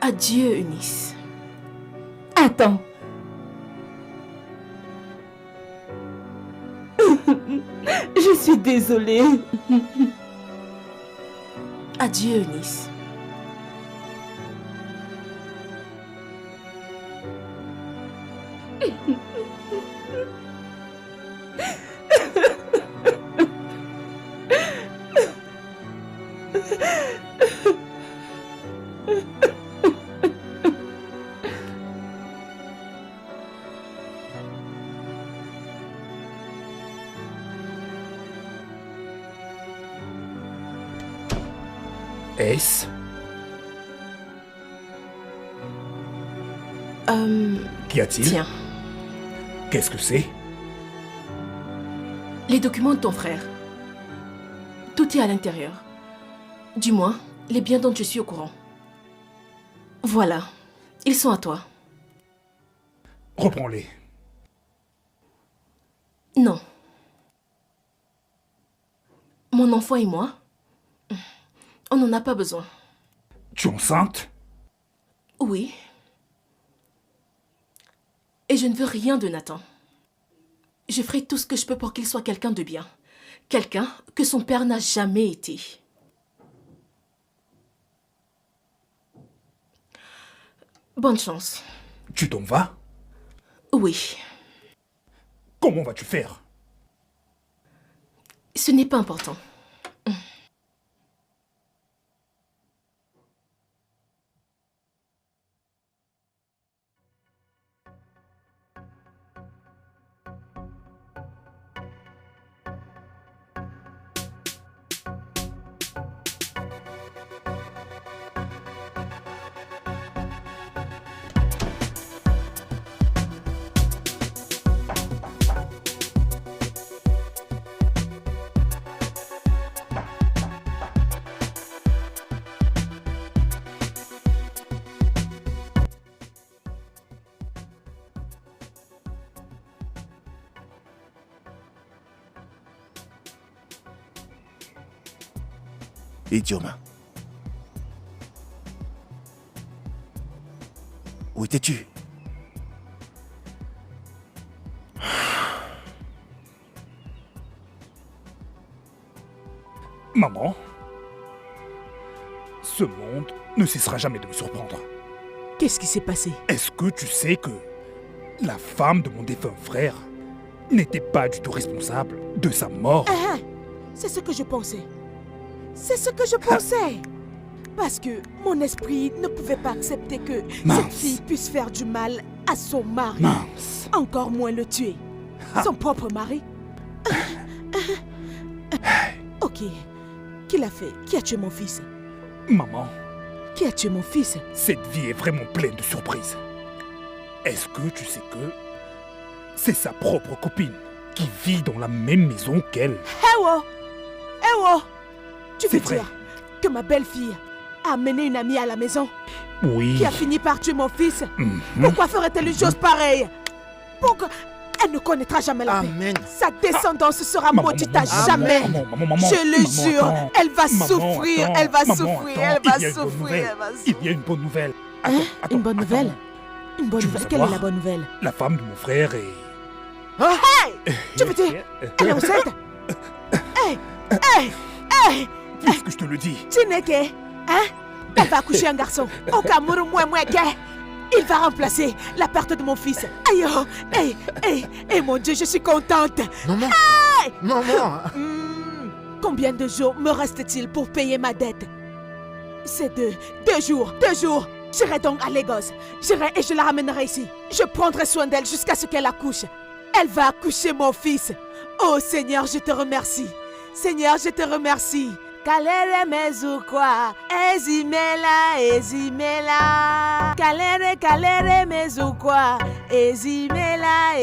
Adieu, Eunice. Attends. Je suis désolée. Adieu, Eunice. Est-ce? Qu'y a-t-il? Tiens, Qu'est-ce que c'est? les documents de ton frère. Tout est à l'intérieur. Du moins, les biens dont je suis au courant. Voilà, ils sont à toi. Reprends-les. Non. Mon enfant et moi, on n'en a pas besoin. Tu es enceinte? Oui. Et je ne veux rien de Nathan. Je ferai tout ce que je peux pour qu'il soit quelqu'un de bien. Quelqu'un que son père n'a jamais été. Bonne chance. Tu t'en vas? Oui. Comment vas-tu faire? Ce n'est pas important. Idioma. Où étais-tu? Maman, ce monde ne cessera jamais de me surprendre. Qu'est-ce qui s'est passé? Est-ce que tu sais que la femme de mon défunt frère n'était pas du tout responsable de sa mort? Ah, c'est ce que je pensais. C'est ce que je pensais. Parce que mon esprit ne pouvait pas accepter que cette fille puisse faire du mal à son mari. Mince. Encore moins le tuer. Son propre mari. Ok. Qui l'a fait? Qui a tué mon fils? Maman, Qui a tué mon fils? cette vie est vraiment pleine de surprises. Est-ce que tu sais que c'est sa propre copine qui vit dans la même maison qu'elle? Eh oh! Tu veux C'est vrai. dire que ma belle-fille a amené une amie à la maison Oui. qui a fini par tuer mon fils? Mhm. Pourquoi ferait-elle une chose pareille? Pourquoi? Elle ne connaîtra jamais la paix. Amen. Sa descendance sera Maman, maudite à maman, jamais. maman, Je le maman, jure, attends. elle va Maman, souffrir, attends. elle va Maman, souffrir, attends. elle va Il y a une bonne souffrir, nouvelle. elle va Il souffrir. y a une bonne nouvelle. Hein? Attends, Une bonne attends. nouvelle? Une bonne Tu veux nouvelle? Quelle est la savoir? bonne nouvelle? La femme de mon frère est... Tu veux dire, elle est enceinte? Hey! Puisque je te le dis. Tineke, hein? Elle va accoucher un garçon. Au Cameroun, il va remplacer la perte de mon fils. Aïe, oh, mon Dieu, je suis contente. Maman. Maman. Combien de jours me reste-t-il pour payer ma dette? C'est deux jours. J'irai donc à Lagos. J'irai et je la ramènerai ici. Je prendrai soin d'elle jusqu'à ce qu'elle accouche. Elle va accoucher mon fils. Oh Seigneur, je te remercie. Seigneur, je te remercie. Kalere mezukwa, ezimela. Kalere mezukwa, ezimela.